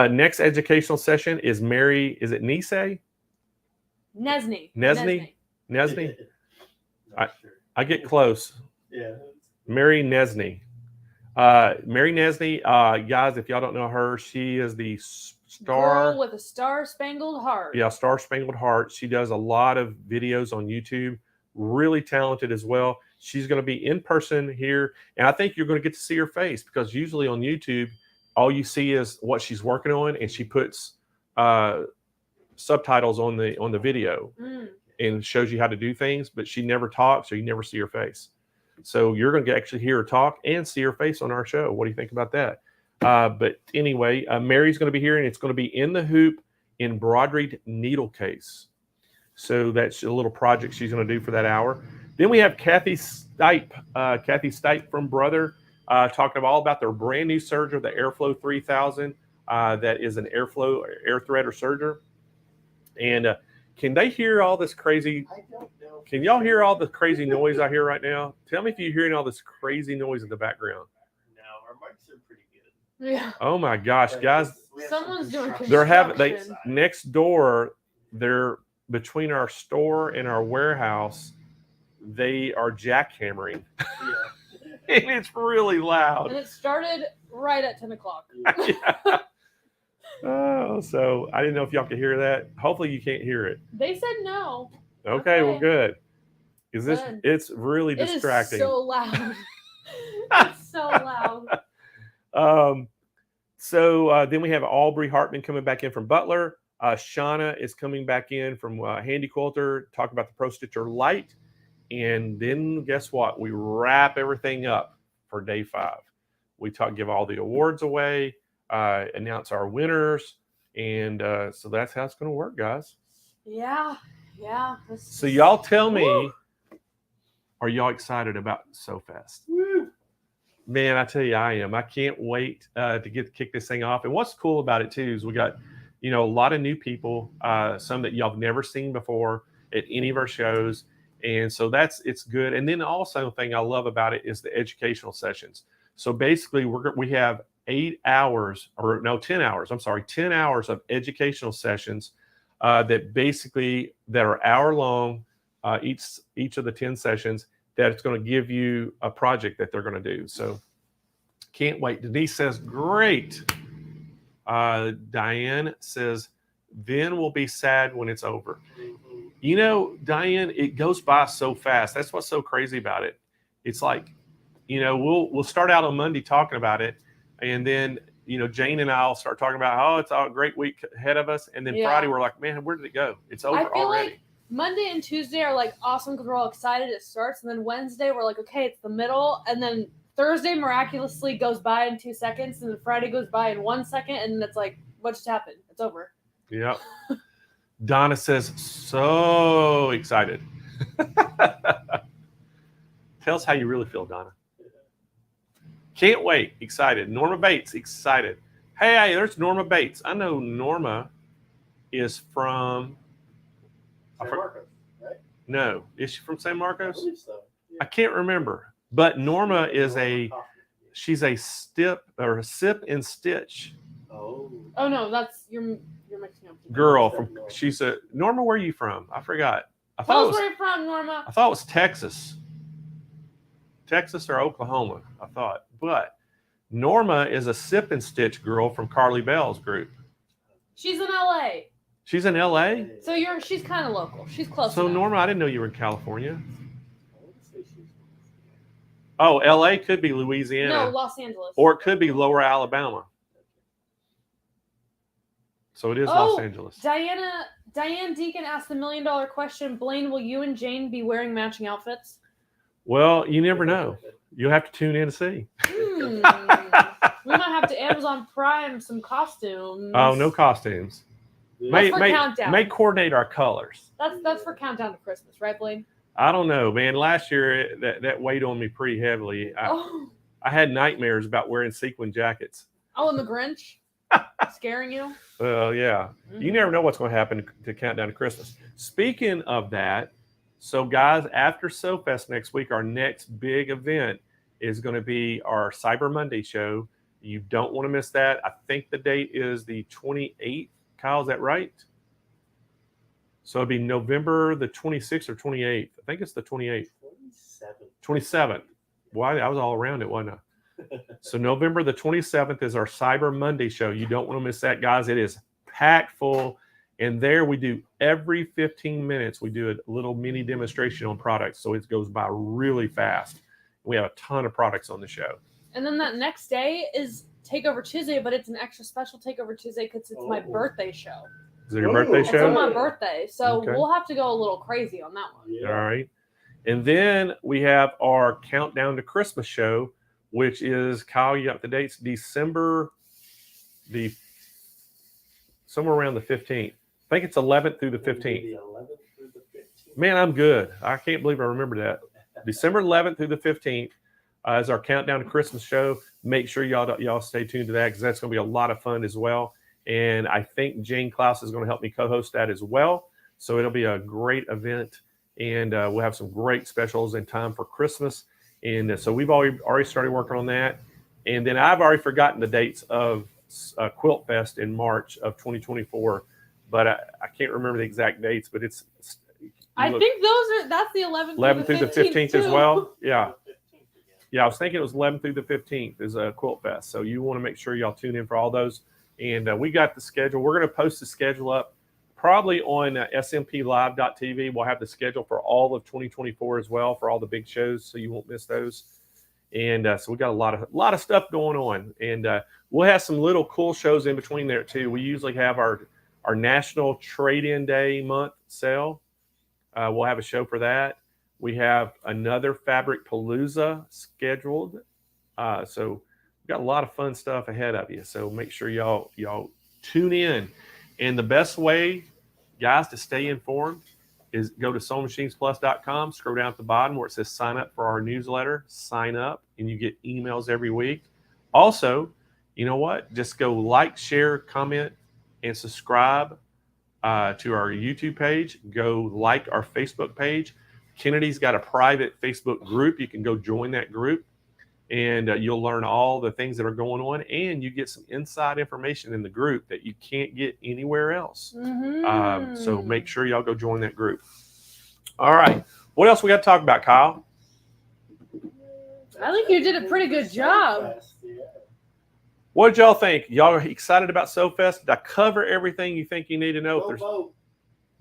Next educational session is Mary. Is it Nesney? Nesney. I get close. Yeah. Mary Nesney. Mary Nesney. Guys, if y'all don't know her, she is the star girl with a star-spangled heart. Yeah, star-spangled heart. She does a lot of videos on YouTube. Really talented as well. She's going to be in person here, and I think you're going to get to see her face, because usually on YouTube, all you see is what she's working on, and she puts subtitles on the video and shows you how to do things, but she never talks, so you never see her face. So you're going to actually hear her talk and see her face on our show. What do you think about that? But anyway, Mary's going to be here, and it's going to be in the hoop embroidered needle case. So that's a little project she's going to do for that hour. Then we have Kathy Stipe from Brother, talking all about their brand new serger, the Airflow 3000. That is an air threader serger. And can they hear all this crazy? I don't know. Can y'all hear all the crazy noise I hear right now? Tell me if you're hearing all this crazy noise in the background. No, our mics are pretty good. Yeah. Oh my gosh, But guys! we have Someone's some doing construction They construction. next door. They're between our store and our warehouse. They are jackhammering, Yeah. and it's really And loud. it started right at 10 o'clock. Yeah. Oh, so I didn't know if y'all could hear that. Hopefully, you can't hear it. They said no. Okay, well, Okay. good. Is this? Good. It's really It is distracting. so loud. It's so loud. So then we have Aubrey Hartman coming back in from Butler. Shauna is coming back in from Handy Quilter, talk about the Pro Stitcher Lite. And then guess what? We wrap everything up for day 5. We give all the awards away, announce our winners. And so that's how it's going to work, guys. Yeah. Yeah. So y'all tell me, Woo! are y'all excited about SewFest? Woo! Man, I tell you, I am. I can't wait to kick this thing off. And what's cool about it too is we got, a lot of new people, some that y'all have never seen before at any of our shows, and so it's good. And then also, the thing I love about it is the educational sessions. So basically, we have 10 hours of educational sessions that are hour long, each of the 10 sessions. That it's going to give you a project that they're going to do. So can't wait. Denise says, great. Diane says, then we'll be sad when it's over. Diane, it goes by so fast. That's what's so crazy about it. It's like, we'll start out on Monday talking about it. And then, Jane and I'll start talking about, it's a great week ahead of us. And then Friday, we're like, man, where did it go? It's over I feel already. like Monday and Tuesday are like awesome because we're all excited it starts, and then Wednesday we're like, okay, it's the middle, and then Thursday miraculously goes by in 2 seconds, and then Friday goes by in 1 second, and then it's like, what just happened? It's over. Yeah. Donna says, so excited. Tell us how you really feel, Donna. Can't wait. Excited. Norma Bates, excited. Hey, there's Norma Bates. I know Norma is from San Marcos, right? No, is she from San I Marcos? believe so. Yeah. I can't remember. But Norma is she's a sip and stitch Oh. Oh no, that's you're mixing up. girl from. Norma. Where are you from? I forgot. I thought Tell us where you're from, Norma. it was Texas or Oklahoma. I thought, but Norma is a sip and stitch girl from Carly Bell's group. She's in LA. She's in LA. So she's kind of local. She's close. So enough. Norma, I didn't know you were in California. I want to say she's Oh, LA could be Louisiana. No, Los Angeles. Or it could be Lower Alabama. So it is Los Angeles. Diane Deacon asked the $1 million question. Blaine, will you and Jane be wearing matching outfits? Well, you never know. You'll have to tune in to see. We might have to Amazon Prime some costumes. Oh, no costumes. That's for countdown. May coordinate our colors. That's for countdown to Christmas, right, Blaine? I don't know, man. Last year that weighed on me pretty heavily. I had nightmares about wearing sequin jackets. Oh, and the Grinch scaring you? Well, yeah. Mm-hmm. You never know what's going to happen to countdown to Christmas. Speaking of that, so guys, after SewFest next week, our next big event is going to be our Cyber Monday show. You don't want to miss that. I think the date is the 28th. Kyle, is that right? So it'd be November the 26th or 28th. I think it's the 28th. 27th. Why? I was all around it, wasn't I? So November the 27th is our Cyber Monday show. You don't want to miss that, guys. It is packed full. And there we do every 15 minutes, we do a little mini demonstration on products. So it goes by really fast. We have a ton of products on the show. And then that next day is Takeover Tuesday, but it's an extra special Takeover Tuesday because it's my birthday show. Is it your birthday It's show? on my birthday. So Okay. we'll have to go a little crazy on that one. Yeah. All right. And then we have our Countdown to Christmas show, which is, Kyle, you got the dates, December, somewhere around the 15th. I think it's 11th through the 15th. The 11th through Man, I'm good. I can't believe I remember that. December 11th through the 15th is our countdown to Christmas show. Make sure y'all stay tuned to that because that's going to be a lot of fun as well. And I think Jane Klaus is going to help me co-host that as well. So it'll be a great event, and we'll have some great specials in time for Christmas. And so we've already started working on that. And then I've already forgotten the dates of Quilt Fest in March of 2024, but I can't remember the exact dates. But it's I think that's the 11th through the 15th as well. Yeah. Yeah, I was thinking it was 11th through the 15th is a Quilt Fest. So you want to make sure y'all tune in for all those. And we got the schedule. We're going to post the schedule up probably on smplive.tv. We'll have the schedule for all of 2024 as well for all the big shows, so you won't miss those. And so we got a lot of stuff going on. And we'll have some little cool shows in between there too. We usually have our National Trade-In Day month sale. We'll have a show for that. We have another Fabric Palooza scheduled. So we've got a lot of fun stuff ahead of you. So make sure y'all tune in. And the best way, guys, to stay informed is go to SewingMachinesPlus.com, scroll down at the bottom where it says sign up for our newsletter, sign up, and you get emails every week. Also, you know what? Just go like, share, comment, and subscribe to our YouTube page. Go like our Facebook page. Kennedy's got a private Facebook group. You can go join that group, and you'll learn all the things that are going on, and you get some inside information in the group that you can't get anywhere else. So make sure y'all go join that group. All right. What else we got to talk about, Kyle? I think you did a pretty good job. What did y'all think? Y'all are excited about SewFest? Did I cover everything you think you need to know?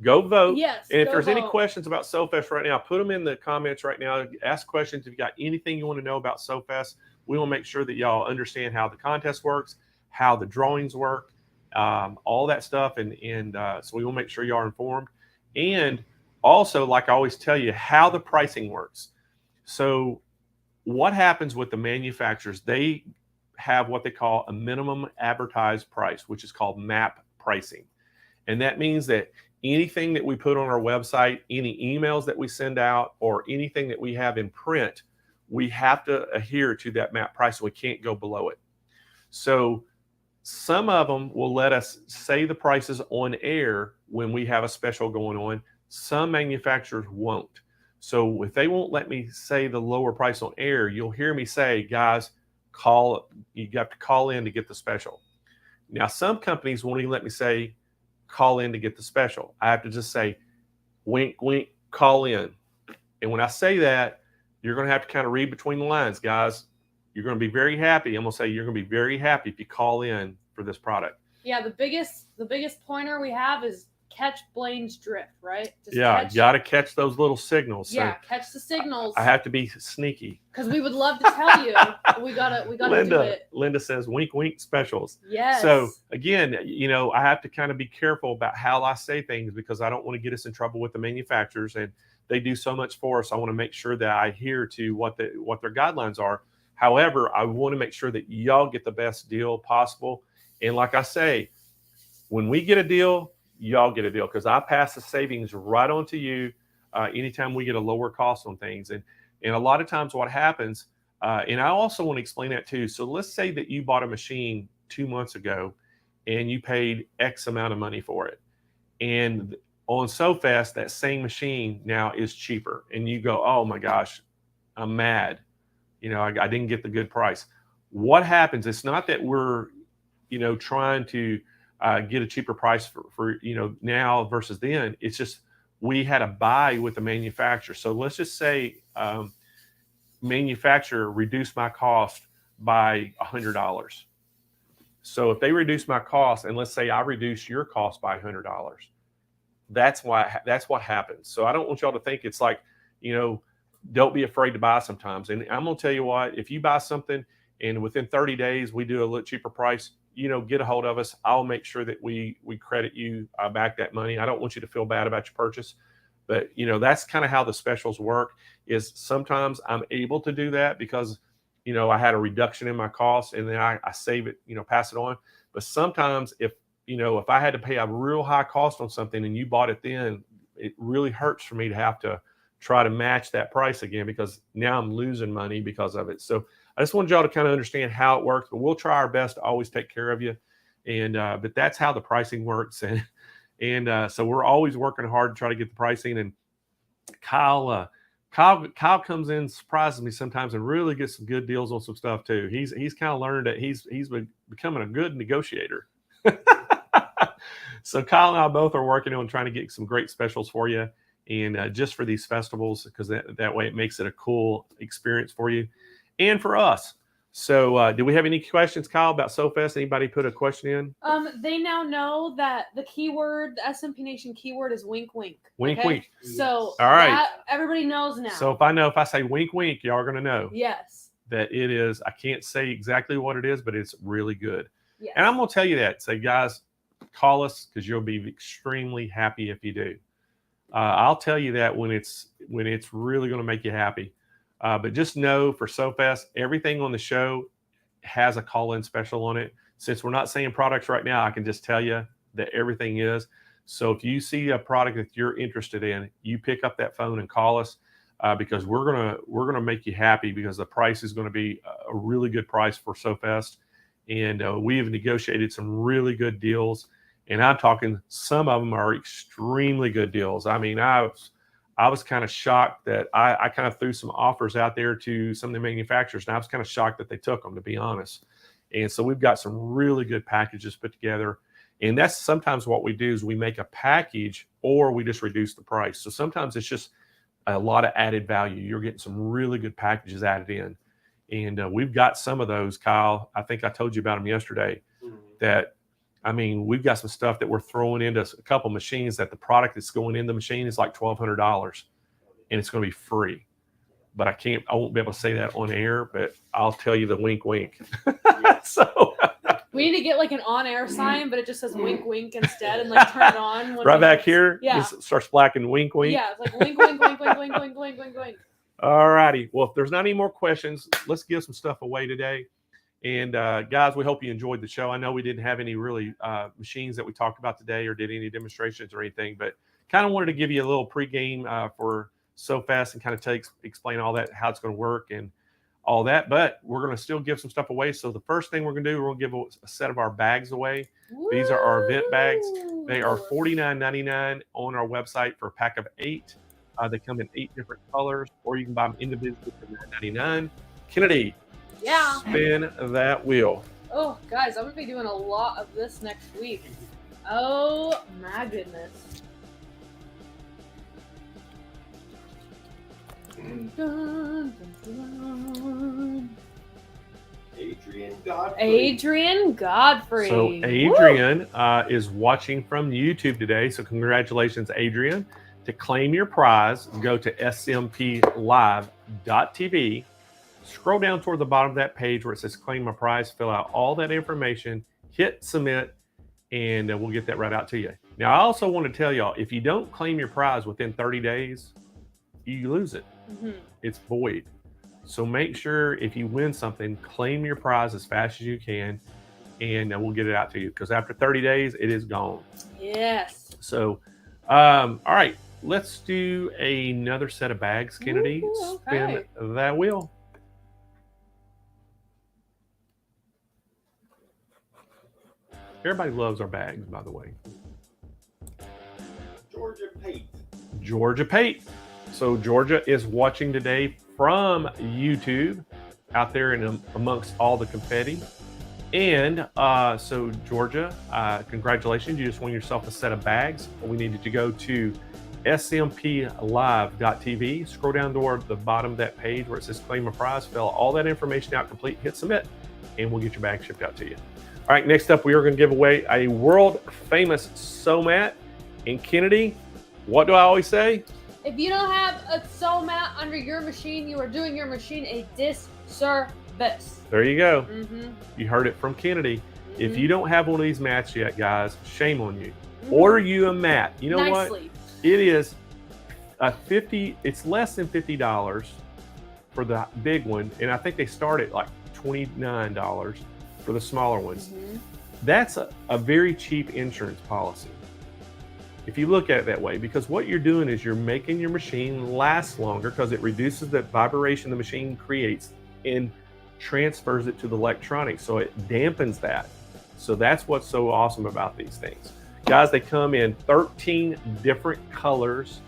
Go vote. Yes. And if there's any questions about SewFest right now, put them in the comments right now. Ask questions. If you got anything you want to know about SewFest, we will make sure that y'all understand how the contest works, how the drawings work, all that stuff. And so we will make sure y'all are informed. And also, like I always tell you, how the pricing works. So what happens with the manufacturers, they have what they call a minimum advertised price, which is called MAP pricing. And that means that anything that we put on our website, any emails that we send out, or anything that we have in print, we have to adhere to that MAP price. We can't go below it. So some of them will let us say the prices on air when we have a special going on. Some manufacturers won't. So if they won't let me say the lower price on air, you'll hear me say, guys, you have to call in to get the special. Now, some companies won't even let me say, call in to get the special. I have to just say, wink, wink, call in. And when I say that, you're going to have to kind of read between the lines, guys. You're going to be very happy. I'm going to say you're going to be very happy if you call in for this product. Yeah, the biggest pointer we have is catch Blaine's drift, right? You got to catch those little signals. Yeah, so catch the signals. I have to be sneaky. Because we would love to tell you. we gotta do it. Linda says, wink, wink specials. Yes. So again, I have to kind of be careful about how I say things because I don't want to get us in trouble with the manufacturers, and they do so much for us. I want to make sure that I adhere to what their guidelines are. However, I want to make sure that y'all get the best deal possible. And like I say, when we get a deal, y'all get a deal because I pass the savings right on to you anytime we get a lower cost on things. And a lot of times what happens, and I also want to explain that too. So let's say that you bought a machine 2 months ago and you paid X amount of money for it. And on SewFest, that same machine now is cheaper. And you go, oh my gosh, I'm mad. I didn't get the good price. What happens? It's not that we're, trying to get a cheaper price for now versus then. It's just we had a buy with the manufacturer. So let's just say manufacturer reduced my cost by $100. So if they reduce my cost, and let's say I reduce your cost by $100, that's what happens. So I don't want y'all to think it's like, don't be afraid to buy sometimes. And I'm gonna tell you what, if you buy something and within 30 days we do a little cheaper price, get a hold of us. I'll make sure that we credit you back that money. I don't want you to feel bad about your purchase, but that's kind of how the specials work. Is sometimes I'm able to do that because I had a reduction in my cost and then I save it, pass it on. But sometimes if I had to pay a real high cost on something and you bought it then it really hurts for me to have to try to match that price again, because now I'm losing money because of it. So I just wanted y'all to kind of understand how it works, but we'll try our best to always take care of you. And but that's how the pricing works. And so we're always working hard to try to get the pricing. And Kyle comes in, surprises me sometimes, and really gets some good deals on some stuff too. He's kind of learned that he's becoming a good negotiator. So Kyle and I both are working on trying to get some great specials for you, and just for these festivals, because that way it makes it a cool experience for you and for us. So do we have any questions, Kyle, about SoFest? Anybody put a question in? They now know that the keyword, the SMP Nation keyword, is wink wink. Wink okay? wink. So all right, everybody knows now. So if I say wink wink, y'all are gonna know. Yes. That it is. I can't say exactly what it is, but it's really good. Yes. And I'm gonna tell you that. Say, guys, call us, because you'll be extremely happy if you do. I'll tell you that when it's really going to make you happy. But just know, for SoFest, everything on the show has a call-in special on it. Since we're not saying products right now, I can just tell you that everything is. So if you see a product that you're interested in, you pick up that phone and call us, because we're gonna make you happy, because the price is going to be a really good price for SoFest. And we have negotiated some really good deals, and I'm talking, some of them are extremely good deals. I mean, I was kind of shocked that I kind of threw some offers out there to some of the manufacturers, and I was kind of shocked that they took them, to be honest. And so we've got some really good packages put together, and that's sometimes what we do is we make a package, or we just reduce the price. So sometimes it's just a lot of added value. You're getting some really good packages added in. And we've got some of those, Kyle. I think I told you about them yesterday. That, I mean, we've got some stuff that we're throwing into a couple machines that the product that's going in the machine is like $1,200, and it's going to be free. But I won't be able to say that on air, but I'll tell you the wink, wink. So we need to get like an on-air sign, but it just says wink, wink instead, and like turn it on. When right back here, yeah, it starts blacking wink, wink. Yeah, it's like wink, wink, wink, wink, wink, wink, wink, wink, wink. All righty. Well, if there's not any more questions, let's give some stuff away today. And guys, we hope you enjoyed the show. I know we didn't have any really machines that we talked about today, or did any demonstrations or anything, but kind of wanted to give you a little pregame for SoFest, and kind of explain all that, how it's going to work and all that. But we're going to still give some stuff away. So the first thing we're going to do, we're going to give a set of our bags away. Woo! These are our event bags. They are $49.99 on our website for a pack of 8. They come in 8 different colors, or you can buy them individually for $9.99. Kennedy, yeah, spin that wheel. Oh, guys, I'm going to be doing a lot of this next week. Oh, my goodness. Dun, dun, dun. Adrian Godfrey. So Adrian is watching from YouTube today. So congratulations, Adrian. To claim your prize, go to SMPLive.tv. Scroll down toward the bottom of that page where it says claim my prize. Fill out all that information, hit submit, and we'll get that right out to you. Now, I also want to tell y'all, if you don't claim your prize within 30 days, you lose it. Mm-hmm. It's void. So make sure, if you win something, claim your prize as fast as you can, and we'll get it out to you, because after 30 days, it is gone. Yes. So, all right, let's do another set of bags, Kennedy. Ooh, okay. Spin that wheel. Everybody loves our bags, by the way. Georgia Pate. So Georgia is watching today from YouTube, out there in amongst all the confetti. And so Georgia, congratulations. You just won yourself a set of bags. We needed to go to smplive.tv. Scroll down toward the bottom of that page where it says claim a prize. Fill all that information out, complete, hit submit, and we'll get your bag shipped out to you. All right, next up, we are going to give away a world famous sew mat. And Kennedy, what do I always say? If you don't have a sew mat under your machine, you are doing your machine a disservice. There you go. Mm-hmm. You heard it from Kennedy. Mm-hmm. If you don't have one of these mats yet, guys, shame on you. Mm-hmm. Order you a mat. You know Nicely. What? It is it's less than $50 for the big one, and I think they start at like $29 for the smaller ones. Mm-hmm. That's a very cheap insurance policy. if you look at it that way, because what you're doing is you're making your machine last longer because it reduces the vibration the machine creates and transfers it to the electronics. So it dampens that. So that's what's so awesome about these things. Guys, they come in 13 different colors,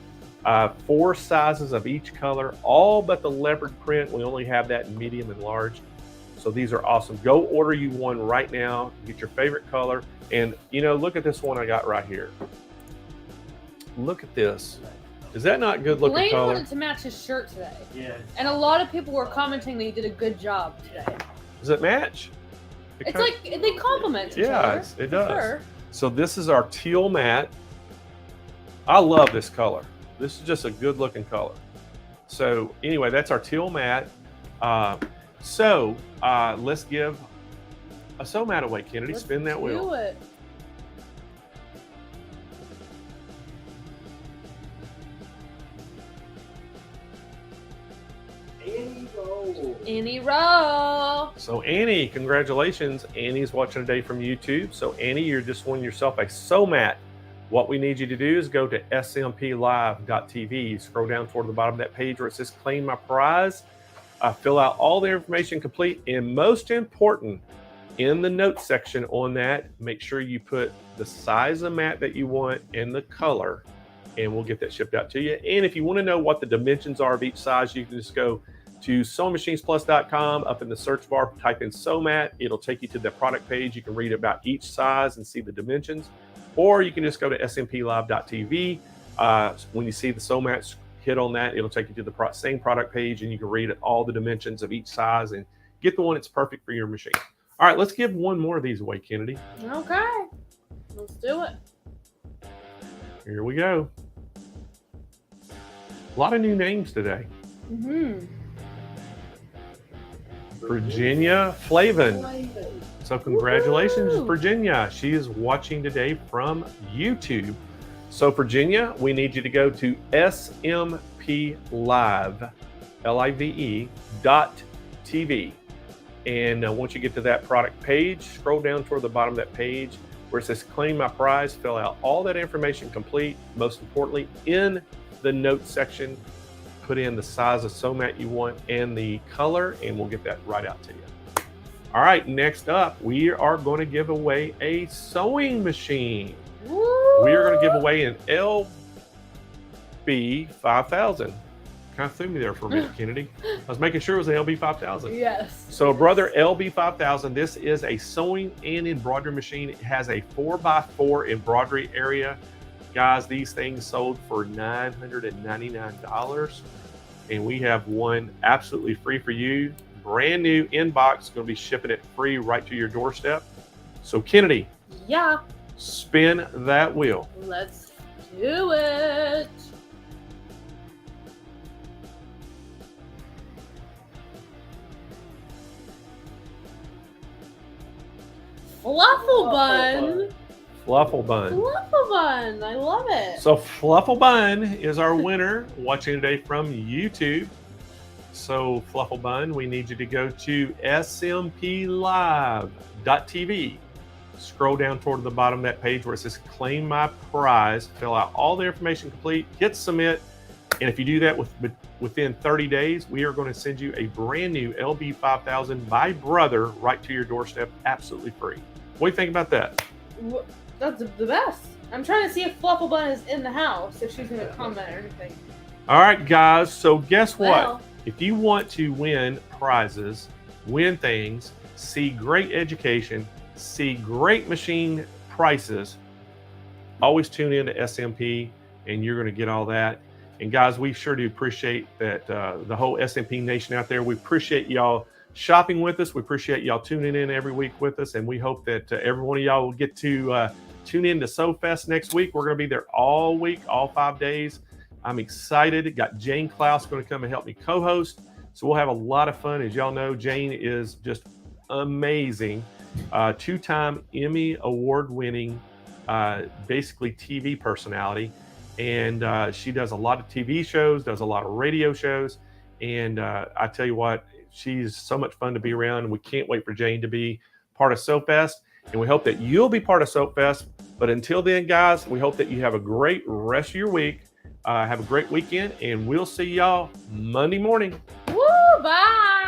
4 sizes of each color, all but the leopard print. We only have that in medium and large. So these are awesome. Go order you one right now. Get your favorite color. And look at this one I got right here. Look at this. Is that not good looking Blaine color? wanted to match his shirt today. Yeah. And a lot of people were commenting that he did a good job today. Does it match? It's like they compliment each Yeah, other. it does. Sure. So this is our teal matte. I love this color. This is just a good looking color. So anyway, that's our teal matte. Let's give a sew mat away, Kennedy. Let's Spin that wheel. Do it. Any roll. So Annie, congratulations. Annie's watching today from YouTube. So Annie, you're just winning yourself a sew mat. What we need you to do is go to smplive.tv. Scroll down toward the bottom of that page where it says claim my prize. Fill out all the information complete. And most important, in the notes section on that, make sure you put the size of mat that you want and the color, and we'll get that shipped out to you. And if you want to know what the dimensions are of each size, you can just go to SewingMachinesPlus.com. Up in the search bar, type in sew mat. It'll take you to the product page. You can read about each size and see the dimensions. Or you can just go to smplive.tv. When you see the sew mats, hit on that. It'll take you to the same product page, and you can read all the dimensions of each size and get the one that's perfect for your machine. All right, let's give one more of these away, Kennedy. Okay. Let's do it. Here we go. A lot of new names today. Mm-hmm. Virginia Flavin. So congratulations, Woo-hoo. Virginia. She is watching today from YouTube. So Virginia, we need you to go to SMPLive, LIVE.TV. And once you get to that product page, scroll down toward the bottom of that page where it says claim my prize, fill out all that information complete. Most importantly, in the notes section, put in the size of sew mat you want and the color, and we'll get that right out to you. All right, next up, we are going to give away a sewing machine. Woo! We are going to give away an LB 5000. Kind of threw me there for a minute, Kennedy. I was making sure it was an LB 5000. Yes. So, brother, LB 5000, this is a sewing and embroidery machine. It has a 4x4 embroidery area. Guys, these things sold for $999. And we have one absolutely free for you. Brand new inbox, going to be shipping it free right to your doorstep. So, Kennedy, Yeah. spin that wheel. Let's do it. Fluffle bun. Fluffle Bun. Fluffle bun. I love it. So Fluffle Bun is our winner watching today from YouTube. So Fluffle Bun, we need you to go to smplive.tv. Scroll down toward the bottom of that page where it says claim my prize, fill out all the information complete, hit submit. And if you do that within 30 days, we are going to send you a brand new LB 5000 by brother right to your doorstep, absolutely free. What do you think about that? That's the best. I'm trying to see if Fluffle bun is in the house, if she's going to comment or anything. All right, guys. So guess what? Well, If you want to win prizes, win things, see great education, see great machine prices, always tune in to SMP and you're going to get all that. And guys, we sure do appreciate that, the whole SMP nation out there. We appreciate y'all shopping with us. We appreciate y'all tuning in every week with us. And we hope that every one of y'all will get to tune in to SewFest next week. We're going to be there all week, all 5 days. I'm excited. Got Jane Klaus going to come and help me co-host. So we'll have a lot of fun. As y'all know, Jane is just amazing. 2-time Emmy award-winning, basically TV personality. And she does a lot of TV shows, does a lot of radio shows. And I tell you what, she's so much fun to be around. We can't wait for Jane to be part of SewFest. And we hope that you'll be part of Soap Fest. But until then, guys, we hope that you have a great rest of your week. Have a great weekend, and we'll see y'all Monday morning. Woo! Bye.